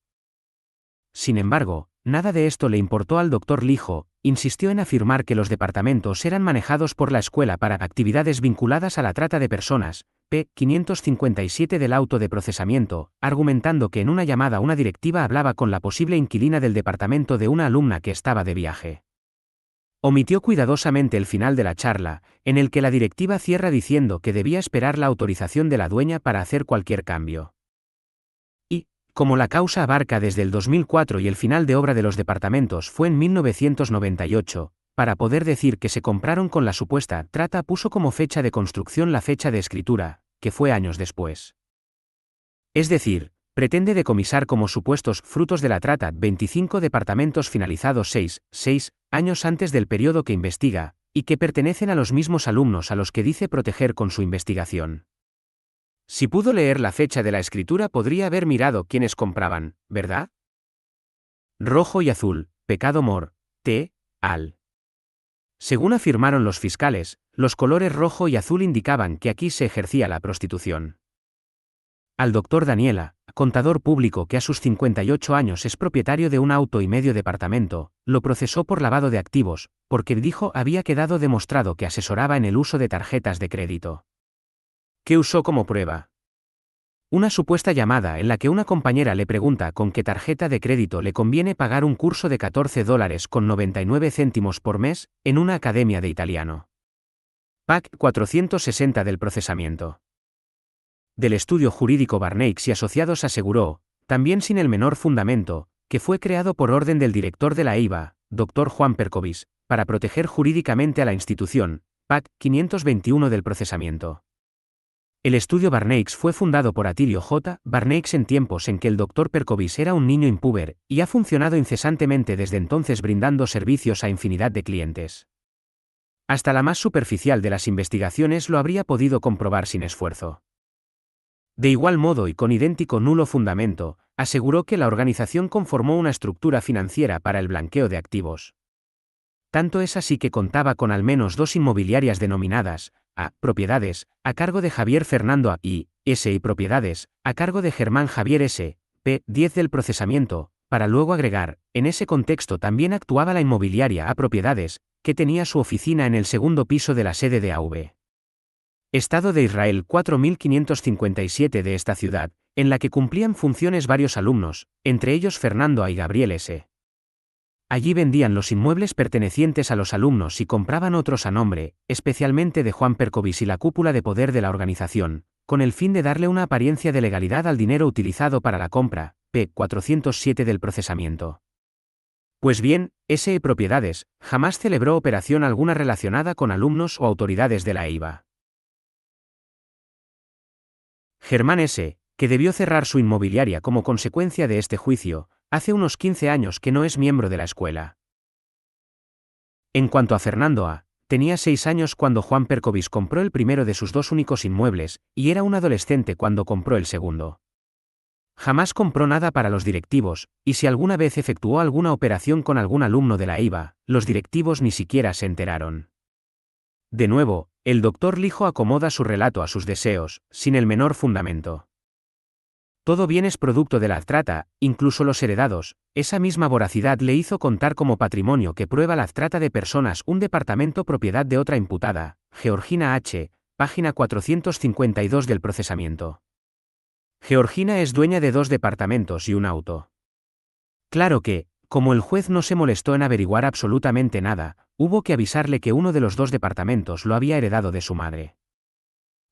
Sin embargo, nada de esto le importó al Dr. Lijo, insistió en afirmar que los departamentos eran manejados por la escuela para actividades vinculadas a la trata de personas, p. 557 del auto de procesamiento, argumentando que en una llamada una directiva hablaba con la posible inquilina del departamento de una alumna que estaba de viaje. Omitió cuidadosamente el final de la charla, en el que la directiva cierra diciendo que debía esperar la autorización de la dueña para hacer cualquier cambio. Y, como la causa abarca desde el 2004 y el final de obra de los departamentos fue en 1998, para poder decir que se compraron con la supuesta trata puso como fecha de construcción la fecha de escritura, que fue años después. Es decir, pretende decomisar como supuestos frutos de la trata 25 departamentos finalizados 6 años antes del periodo que investiga, y que pertenecen a los mismos alumnos a los que dice proteger con su investigación. Si pudo leer la fecha de la escritura podría haber mirado quiénes compraban, ¿verdad? Rojo y azul, pecado mor, t. al. Según afirmaron los fiscales, los colores rojo y azul indicaban que aquí se ejercía la prostitución. Al doctor Daniela, contador público que a sus 58 años es propietario de un auto y medio departamento, lo procesó por lavado de activos, porque dijo había quedado demostrado que asesoraba en el uso de tarjetas de crédito. ¿Qué usó como prueba? Una supuesta llamada en la que una compañera le pregunta con qué tarjeta de crédito le conviene pagar un curso de $14,99 por mes, en una academia de italiano. PAC 460 del procesamiento. Del estudio jurídico Barneix y Asociados aseguró, también sin el menor fundamento, que fue creado por orden del director de la EIVA, Dr. Juan Percovis, para proteger jurídicamente a la institución, PAC 521 del procesamiento. El estudio Barneix fue fundado por Atilio J. Barneix en tiempos en que el Dr. Percovis era un niño impúber, y ha funcionado incesantemente desde entonces brindando servicios a infinidad de clientes. Hasta la más superficial de las investigaciones lo habría podido comprobar sin esfuerzo. De igual modo y con idéntico nulo fundamento, aseguró que la organización conformó una estructura financiera para el blanqueo de activos. Tanto es así que contaba con al menos 2 inmobiliarias denominadas A. Propiedades, a cargo de Javier Fernando A. y S. y Propiedades, a cargo de Germán Javier S. P. 10 del procesamiento, para luego agregar, en ese contexto también actuaba la inmobiliaria A. Propiedades, que tenía su oficina en el segundo piso de la sede de AV. Estado de Israel 4557 de esta ciudad, en la que cumplían funciones varios alumnos, entre ellos Fernando A. y Gabriel S. Allí vendían los inmuebles pertenecientes a los alumnos y compraban otros a nombre, especialmente de Juan Percovis y la cúpula de poder de la organización, con el fin de darle una apariencia de legalidad al dinero utilizado para la compra, p. 407 del procesamiento. Pues bien, S.E. Propiedades, jamás celebró operación alguna relacionada con alumnos o autoridades de la EIVA. Germán S., que debió cerrar su inmobiliaria como consecuencia de este juicio, hace unos 15 años que no es miembro de la escuela. En cuanto a Fernando A., tenía 6 años cuando Juan Percovis compró el primero de sus 2 únicos inmuebles, y era un adolescente cuando compró el segundo. Jamás compró nada para los directivos, y si alguna vez efectuó alguna operación con algún alumno de la EIVA, los directivos ni siquiera se enteraron. De nuevo, el doctor Lijo acomoda su relato a sus deseos, sin el menor fundamento. Todo bien es producto de la trata, incluso los heredados. Esa misma voracidad le hizo contar como patrimonio que prueba la trata de personas un departamento propiedad de otra imputada, Georgina H., página 452 del procesamiento. Georgina es dueña de 2 departamentos y un auto. Claro que, como el juez no se molestó en averiguar absolutamente nada, hubo que avisarle que uno de los 2 departamentos lo había heredado de su madre.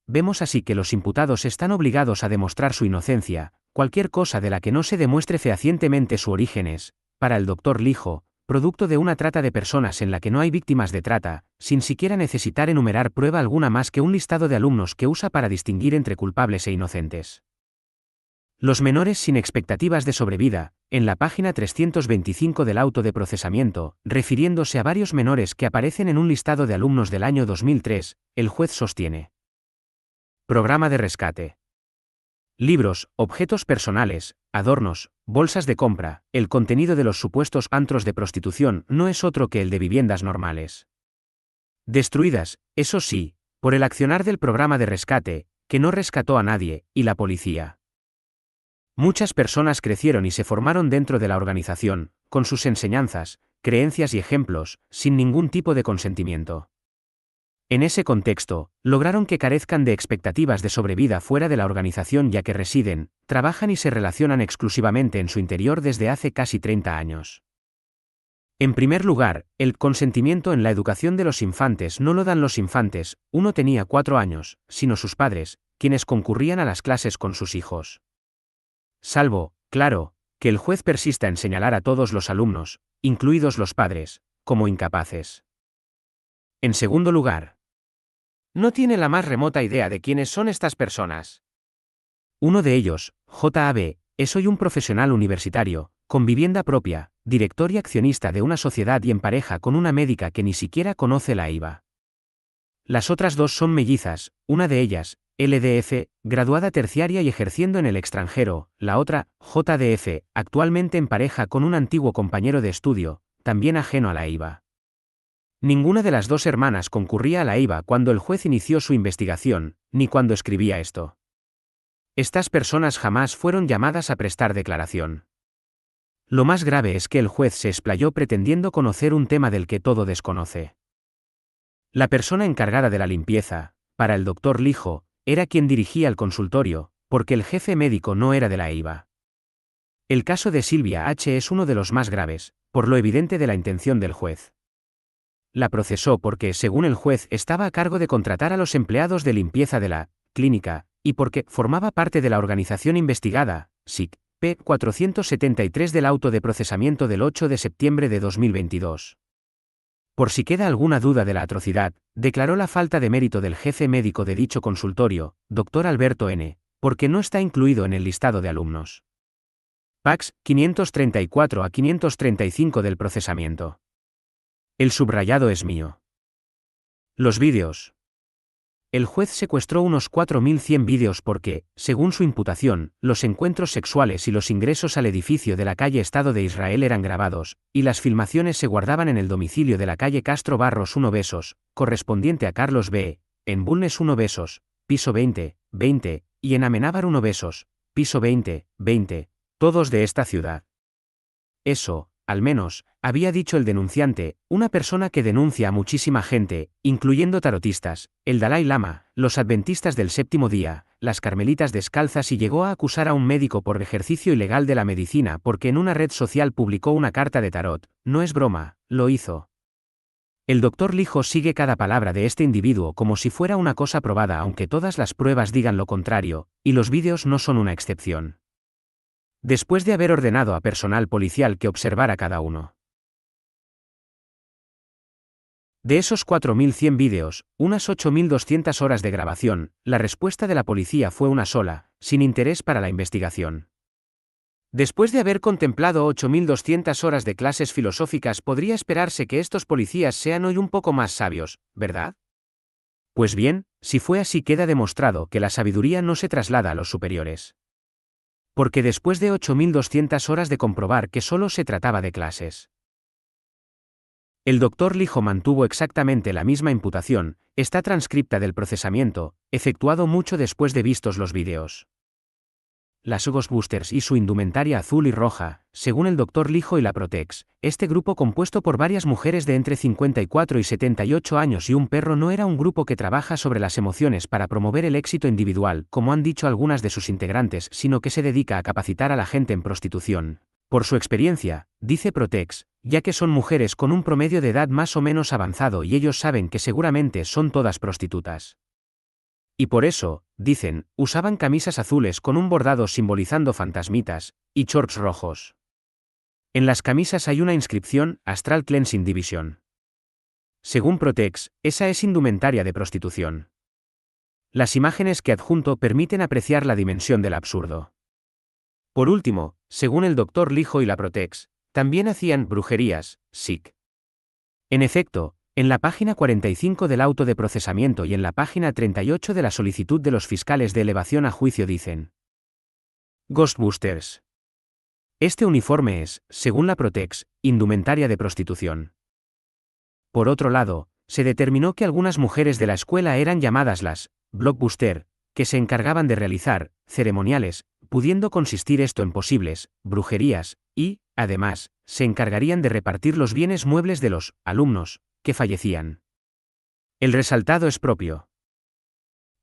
Vemos así que los imputados están obligados a demostrar su inocencia, cualquier cosa de la que no se demuestre fehacientemente su origen es, para el doctor Lijo, producto de una trata de personas en la que no hay víctimas de trata, sin siquiera necesitar enumerar prueba alguna más que un listado de alumnos que usa para distinguir entre culpables e inocentes. Los menores sin expectativas de sobrevida, en la página 325 del auto de procesamiento, refiriéndose a varios menores que aparecen en un listado de alumnos del año 2003, el juez sostiene. Programa de rescate. Libros, objetos personales, adornos, bolsas de compra, el contenido de los supuestos antros de prostitución no es otro que el de viviendas normales. Destruidas, eso sí, por el accionar del programa de rescate, que no rescató a nadie, y la policía. Muchas personas crecieron y se formaron dentro de la organización, con sus enseñanzas, creencias y ejemplos, sin ningún tipo de consentimiento. En ese contexto, lograron que carezcan de expectativas de sobrevida fuera de la organización ya que residen, trabajan y se relacionan exclusivamente en su interior desde hace casi 30 años. En primer lugar, el consentimiento en la educación de los infantes no lo dan los infantes, uno tenía 4 años, sino sus padres, quienes concurrían a las clases con sus hijos. Salvo, claro, que el juez persista en señalar a todos los alumnos, incluidos los padres, como incapaces. En segundo lugar, no tiene la más remota idea de quiénes son estas personas. Uno de ellos, J.A.B., es hoy un profesional universitario, con vivienda propia, director y accionista de una sociedad y en pareja con una médica que ni siquiera conoce la IVA. Las otras dos son mellizas, una de ellas, LDF, graduada terciaria y ejerciendo en el extranjero, la otra, JDF, actualmente en pareja con un antiguo compañero de estudio, también ajeno a la IVA. Ninguna de las dos hermanas concurría a la IVA cuando el juez inició su investigación, ni cuando escribía esto. Estas personas jamás fueron llamadas a prestar declaración. Lo más grave es que el juez se explayó pretendiendo conocer un tema del que todo desconoce. La persona encargada de la limpieza, para el doctor Lijo, era quien dirigía el consultorio, porque el jefe médico no era de la IVA. El caso de Silvia H. es uno de los más graves, por lo evidente de la intención del juez. La procesó porque, según el juez, estaba a cargo de contratar a los empleados de limpieza de la clínica, y porque formaba parte de la organización investigada, SIC, P. 473 del auto de procesamiento del 8 de septiembre de 2022. Por si queda alguna duda de la atrocidad, declaró la falta de mérito del jefe médico de dicho consultorio, Dr. Alberto N., porque no está incluido en el listado de alumnos. Pax 534 a 535 del procesamiento. El subrayado es mío. Los vídeos. El juez secuestró unos 4.100 vídeos porque, según su imputación, los encuentros sexuales y los ingresos al edificio de la calle Estado de Israel eran grabados, y las filmaciones se guardaban en el domicilio de la calle Castro Barros 1 Besos, correspondiente a Carlos B., en Bulnes 1 Besos, piso 20, 20, y en Amenábar 1 Besos, piso 20, 20, todos de esta ciudad. Eso, al menos, había dicho el denunciante, una persona que denuncia a muchísima gente, incluyendo tarotistas, el Dalai Lama, los adventistas del séptimo día, las carmelitas descalzas y llegó a acusar a un médico por ejercicio ilegal de la medicina porque en una red social publicó una carta de tarot. No es broma, lo hizo. El doctor Lijo sigue cada palabra de este individuo como si fuera una cosa probada aunque todas las pruebas digan lo contrario, y los vídeos no son una excepción. Después de haber ordenado a personal policial que observara cada uno. De esos 4.100 vídeos, unas 8.200 horas de grabación, la respuesta de la policía fue una sola, sin interés para la investigación. Después de haber contemplado 8.200 horas de clases filosóficas, podría esperarse que estos policías sean hoy un poco más sabios, ¿verdad? Pues bien, si fue así queda demostrado que la sabiduría no se traslada a los superiores. Porque después de 8.200 horas de comprobar que solo se trataba de clases. El doctor Lijo mantuvo exactamente la misma imputación, está transcripta del procesamiento, efectuado mucho después de vistos los vídeos. Las Ghostbusters y su indumentaria azul y roja, según el doctor Lijo y la Protex, este grupo compuesto por varias mujeres de entre 54 y 78 años y un perro no era un grupo que trabaja sobre las emociones para promover el éxito individual, como han dicho algunas de sus integrantes, sino que se dedica a capacitar a la gente en prostitución. Por su experiencia, dice Protex, ya que son mujeres con un promedio de edad más o menos avanzado y ellos saben que seguramente son todas prostitutas. Y por eso, dicen, usaban camisas azules con un bordado simbolizando fantasmitas, y shorts rojos. En las camisas hay una inscripción, Astral Cleansing Division. Según Protex, esa es indumentaria de prostitución. Las imágenes que adjunto permiten apreciar la dimensión del absurdo. Por último, según el Dr. Lijo y la Protex, también hacían brujerías, SIC. En efecto, en la página 45 del auto de procesamiento y en la página 38 de la solicitud de los fiscales de elevación a juicio dicen: Ghostbusters. Este uniforme es, según la Protex, indumentaria de prostitución. Por otro lado, se determinó que algunas mujeres de la escuela eran llamadas las Blockbuster, que se encargaban de realizar ceremoniales, pudiendo consistir esto en posibles brujerías, y, además, se encargarían de repartir los bienes muebles de los alumnos que fallecían. El resaltado es propio.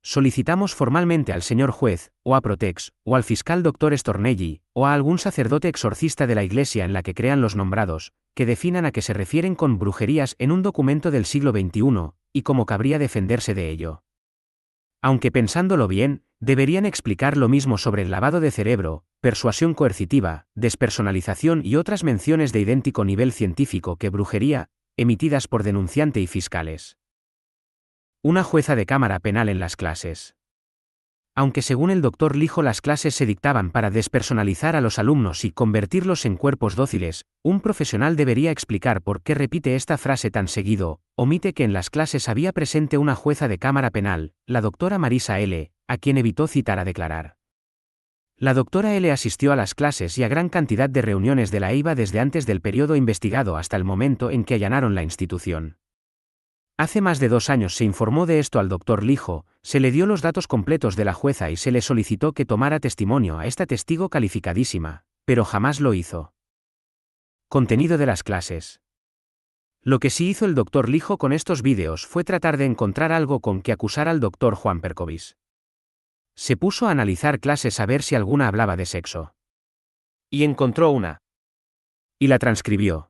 Solicitamos formalmente al señor juez, o a Protex, o al fiscal Dr. Stornelli, o a algún sacerdote exorcista de la iglesia en la que crean los nombrados, que definan a qué se refieren con brujerías en un documento del siglo XXI, y cómo cabría defenderse de ello. Aunque pensándolo bien, deberían explicar lo mismo sobre el lavado de cerebro, persuasión coercitiva, despersonalización y otras menciones de idéntico nivel científico que brujería, emitidas por denunciante y fiscales. Una jueza de cámara penal en las clases. Aunque según el Dr. Lijo las clases se dictaban para despersonalizar a los alumnos y convertirlos en cuerpos dóciles, un profesional debería explicar por qué repite esta frase tan seguido. Omite que en las clases había presente una jueza de cámara penal, la doctora Marisa L., a quien evitó citar a declarar. La doctora L. asistió a las clases y a gran cantidad de reuniones de la EIVA desde antes del periodo investigado hasta el momento en que allanaron la institución. Hace más de 2 años se informó de esto al Dr. Lijo, se le dio los datos completos de la jueza y se le solicitó que tomara testimonio a esta testigo calificadísima, pero jamás lo hizo. Contenido de las clases. Lo que sí hizo el Dr. Lijo con estos vídeos fue tratar de encontrar algo con que acusar al Dr. Juan Percovis. Se puso a analizar clases a ver si alguna hablaba de sexo. Y encontró una. Y la transcribió.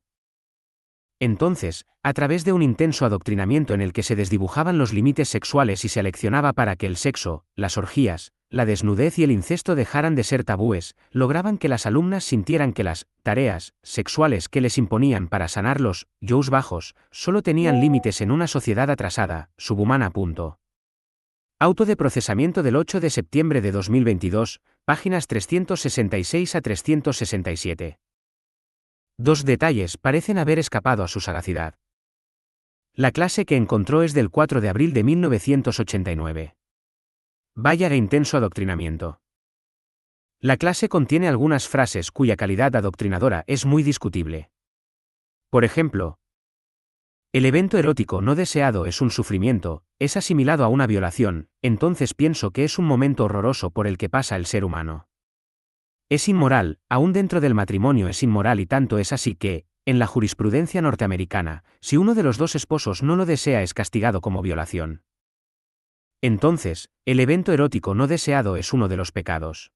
Entonces, a través de un intenso adoctrinamiento en el que se desdibujaban los límites sexuales y se aleccionaba para que el sexo, las orgías, la desnudez y el incesto dejaran de ser tabúes, lograban que las alumnas sintieran que las tareas sexuales que les imponían para sanar los yous bajos solo tenían límites en una sociedad atrasada, subhumana. Auto de procesamiento del 8 de septiembre de 2022, páginas 366 a 367. 2 detalles parecen haber escapado a su sagacidad. La clase que encontró es del 4 de abril de 1989. Vaya e intenso adoctrinamiento. La clase contiene algunas frases cuya calidad adoctrinadora es muy discutible. Por ejemplo, el evento erótico no deseado es un sufrimiento, es asimilado a una violación, entonces pienso que es un momento horroroso por el que pasa el ser humano. Es inmoral, aún dentro del matrimonio es inmoral y tanto es así que, en la jurisprudencia norteamericana, si uno de los dos esposos no lo desea es castigado como violación. Entonces, el evento erótico no deseado es uno de los pecados.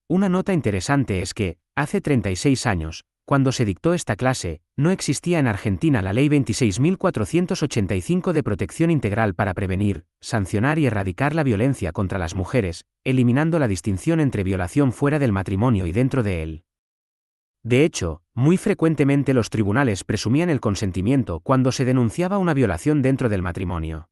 Una nota interesante es que, hace 36 años, cuando se dictó esta clase, no existía en Argentina la Ley 26.485 de Protección Integral para prevenir, sancionar y erradicar la violencia contra las mujeres, eliminando la distinción entre violación fuera del matrimonio y dentro de él. De hecho, muy frecuentemente los tribunales presumían el consentimiento cuando se denunciaba una violación dentro del matrimonio.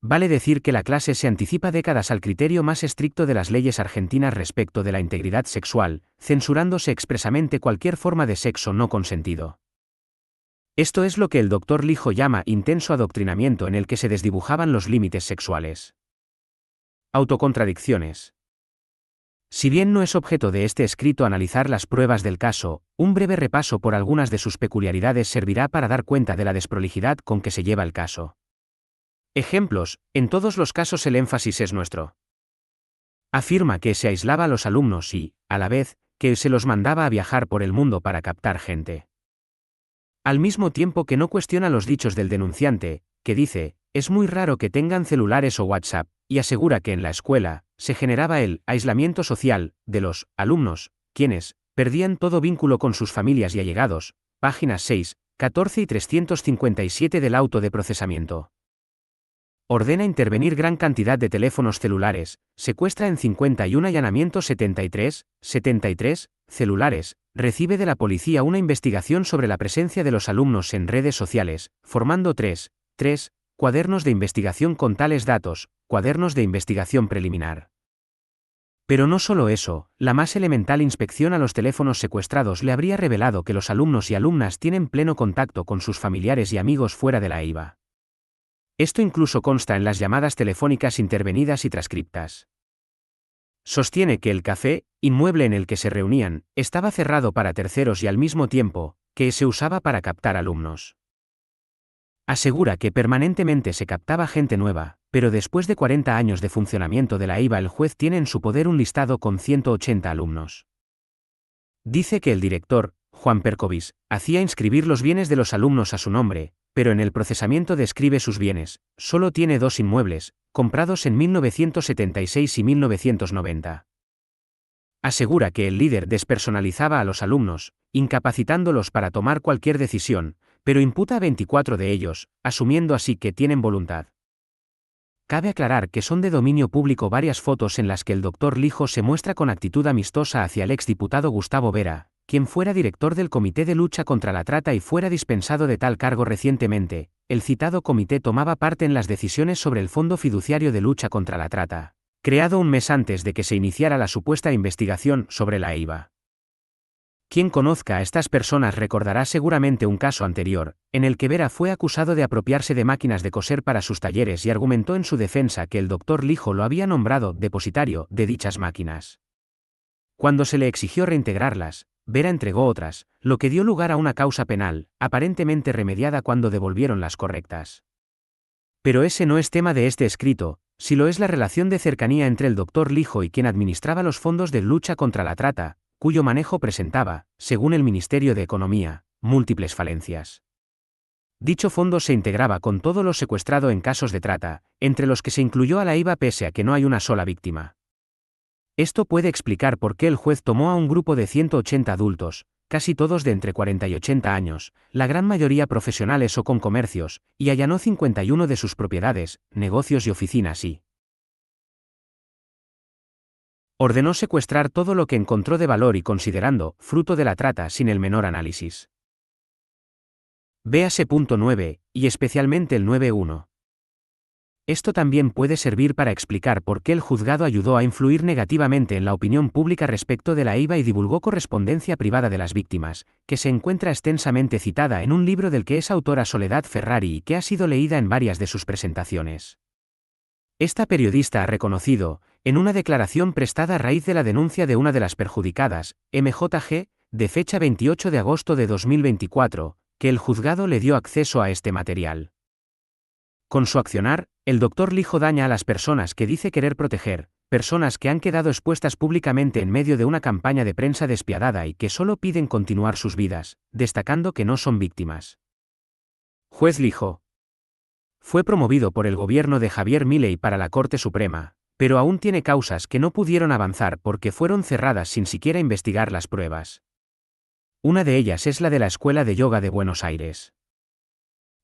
Vale decir que la clase se anticipa décadas al criterio más estricto de las leyes argentinas respecto de la integridad sexual, censurándose expresamente cualquier forma de sexo no consentido. Esto es lo que el Dr. Lijo llama intenso adoctrinamiento en el que se desdibujaban los límites sexuales. Autocontradicciones. Si bien no es objeto de este escrito analizar las pruebas del caso, un breve repaso por algunas de sus peculiaridades servirá para dar cuenta de la desprolijidad con que se lleva el caso. Ejemplos: en todos los casos el énfasis es nuestro. Afirma que se aislaba a los alumnos y, a la vez, que se los mandaba a viajar por el mundo para captar gente. Al mismo tiempo que no cuestiona los dichos del denunciante, que dice, es muy raro que tengan celulares o WhatsApp, y asegura que en la escuela, se generaba el aislamiento social de los alumnos, quienes perdían todo vínculo con sus familias y allegados, páginas 6, 14 y 357 del auto de procesamiento. Ordena intervenir gran cantidad de teléfonos celulares, secuestra en 51 allanamientos 73 celulares, recibe de la policía una investigación sobre la presencia de los alumnos en redes sociales, formando 3 cuadernos de investigación con tales datos, cuadernos de investigación preliminar. Pero no solo eso, la más elemental inspección a los teléfonos secuestrados le habría revelado que los alumnos y alumnas tienen pleno contacto con sus familiares y amigos fuera de la EIVA. Esto incluso consta en las llamadas telefónicas intervenidas y transcriptas. Sostiene que el café, inmueble en el que se reunían, estaba cerrado para terceros y al mismo tiempo, que se usaba para captar alumnos. Asegura que permanentemente se captaba gente nueva, pero después de 40 años de funcionamiento de la EIVA el juez tiene en su poder un listado con 180 alumnos. Dice que el director, Juan Percovis, hacía inscribir los bienes de los alumnos a su nombre, pero en el procesamiento describe sus bienes, solo tiene 2 inmuebles, comprados en 1976 y 1990. Asegura que el líder despersonalizaba a los alumnos, incapacitándolos para tomar cualquier decisión, pero imputa a 24 de ellos, asumiendo así que tienen voluntad. Cabe aclarar que son de dominio público varias fotos en las que el Dr. Lijo se muestra con actitud amistosa hacia el exdiputado Gustavo Vera, quien fuera director del Comité de Lucha contra la Trata y fuera dispensado de tal cargo recientemente. El citado comité tomaba parte en las decisiones sobre el Fondo Fiduciario de Lucha contra la Trata, creado un mes antes de que se iniciara la supuesta investigación sobre la EIVA. Quien conozca a estas personas recordará seguramente un caso anterior, en el que Vera fue acusado de apropiarse de máquinas de coser para sus talleres y argumentó en su defensa que el Dr. Lijo lo había nombrado depositario de dichas máquinas. Cuando se le exigió reintegrarlas, Vera entregó otras, lo que dio lugar a una causa penal, aparentemente remediada cuando devolvieron las correctas. Pero ese no es tema de este escrito, si lo es la relación de cercanía entre el Dr. Lijo y quien administraba los fondos de lucha contra la trata, cuyo manejo presentaba, según el Ministerio de Economía, múltiples falencias. Dicho fondo se integraba con todo lo secuestrado en casos de trata, entre los que se incluyó a la EIVA pese a que no hay una sola víctima. Esto puede explicar por qué el juez tomó a un grupo de 180 adultos, casi todos de entre 40 y 80 años, la gran mayoría profesionales o con comercios, y allanó 51 de sus propiedades, negocios y oficinas y ordenó secuestrar todo lo que encontró de valor y considerando fruto de la trata sin el menor análisis. Véase punto 9, y especialmente el 9.1. Esto también puede servir para explicar por qué el juzgado ayudó a influir negativamente en la opinión pública respecto de la EIVA y divulgó correspondencia privada de las víctimas, que se encuentra extensamente citada en un libro del que es autora Soledad Ferrari y que ha sido leída en varias de sus presentaciones. Esta periodista ha reconocido, en una declaración prestada a raíz de la denuncia de una de las perjudicadas, MJG, de fecha 28 de agosto de 2024, que el juzgado le dio acceso a este material. Con su accionar, el Dr. Lijo daña a las personas que dice querer proteger, personas que han quedado expuestas públicamente en medio de una campaña de prensa despiadada y que solo piden continuar sus vidas, destacando que no son víctimas. Juez Lijo fue promovido por el gobierno de Javier Milei para la Corte Suprema, pero aún tiene causas que no pudieron avanzar porque fueron cerradas sin siquiera investigar las pruebas. Una de ellas es la de la Escuela de Yoga de Buenos Aires.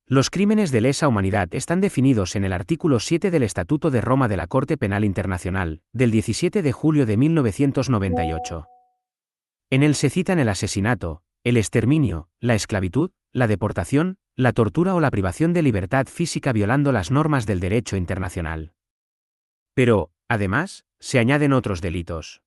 Los crímenes de lesa humanidad están definidos en el artículo 7 del Estatuto de Roma de la Corte Penal Internacional, del 17 de julio de 1998. En él se citan el asesinato, el exterminio, la esclavitud, la deportación, la tortura o la privación de libertad física violando las normas del derecho internacional. Pero, además, se añaden otros delitos.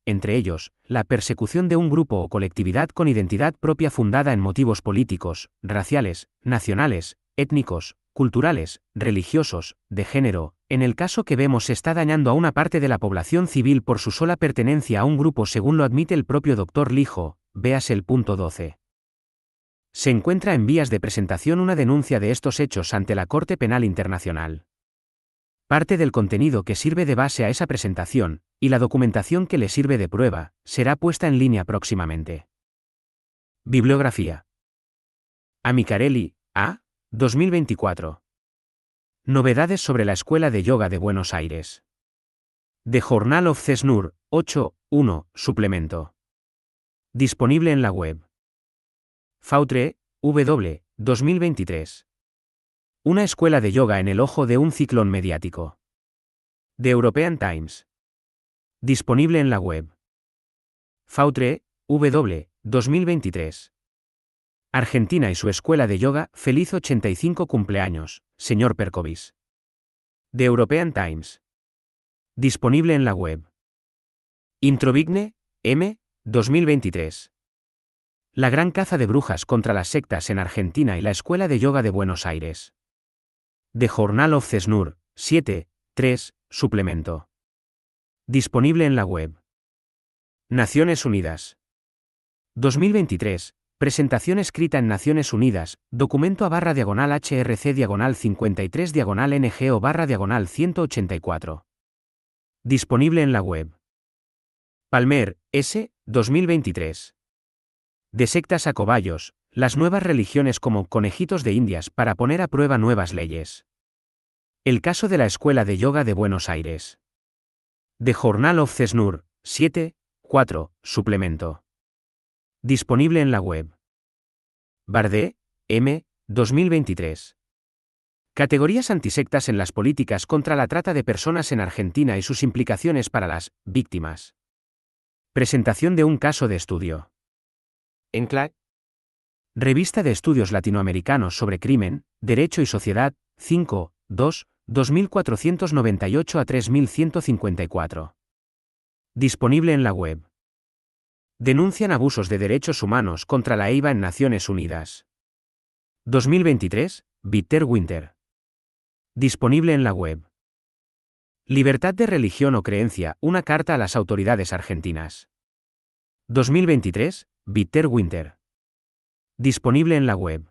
Entre ellos, la persecución de un grupo o colectividad con identidad propia fundada en motivos políticos, raciales, nacionales, étnicos, culturales, religiosos, de género. En el caso que vemos se está dañando a una parte de la población civil por su sola pertenencia a un grupo según lo admite el propio Dr. Lijo, véase el punto 12. Se encuentra en vías de presentación una denuncia de estos hechos ante la Corte Penal Internacional. Parte del contenido que sirve de base a esa presentación, y la documentación que le sirve de prueba, será puesta en línea próximamente. Bibliografía. Amicarelli, A. 2024. Novedades sobre la Escuela de Yoga de Buenos Aires. The Journal of CESNUR, 8.1, suplemento. Disponible en la web. Fautre, W. 2023. Una escuela de yoga en el ojo de un ciclón mediático. The European Times. Disponible en la web. Fautre, W. 2023. Argentina y su escuela de yoga, feliz 85 cumpleaños, señor Percovis. The European Times. Disponible en la web. Introvigne, M. 2023. La gran caza de brujas contra las sectas en Argentina y la Escuela de Yoga de Buenos Aires. The Journal of CESNUR, 7, 3, suplemento. Disponible en la web. Naciones Unidas. 2023. Presentación escrita en Naciones Unidas, documento /HRC/53/NGO/184. Disponible en la web. Palmer, S. 2023. De sectas a cobayos, las nuevas religiones como conejitos de indias para poner a prueba nuevas leyes. El caso de la Escuela de Yoga de Buenos Aires. The Journal of CESNUR, 7, 4, suplemento. Disponible en la web. Bardé, M. 2023. Categorías antisectas en las políticas contra la trata de personas en Argentina y sus implicaciones para las víctimas. Presentación de un caso de estudio. ENCLA. Revista de Estudios Latinoamericanos sobre Crimen, Derecho y Sociedad, 5, 2, 2498 a 3154. Disponible en la web. Denuncian abusos de derechos humanos contra la EIVA en Naciones Unidas. 2023, Bitter Winter. Disponible en la web. Libertad de religión o creencia, una carta a las autoridades argentinas. 2023, Bitter Winter. Disponible en la web.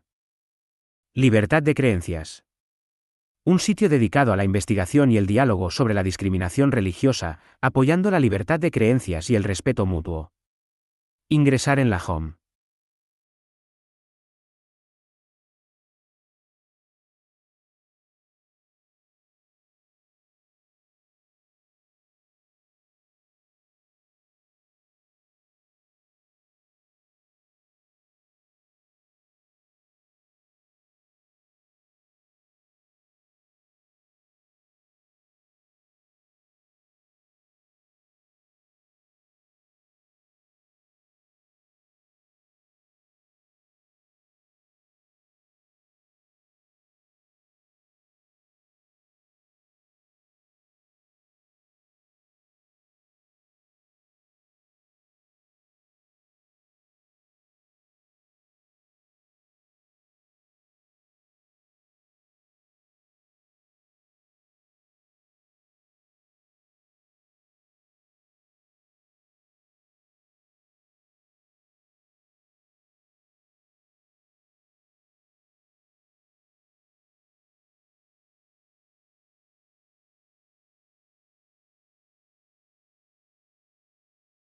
Libertad de creencias. Un sitio dedicado a la investigación y el diálogo sobre la discriminación religiosa, apoyando la libertad de creencias y el respeto mutuo. Ingresar en la home.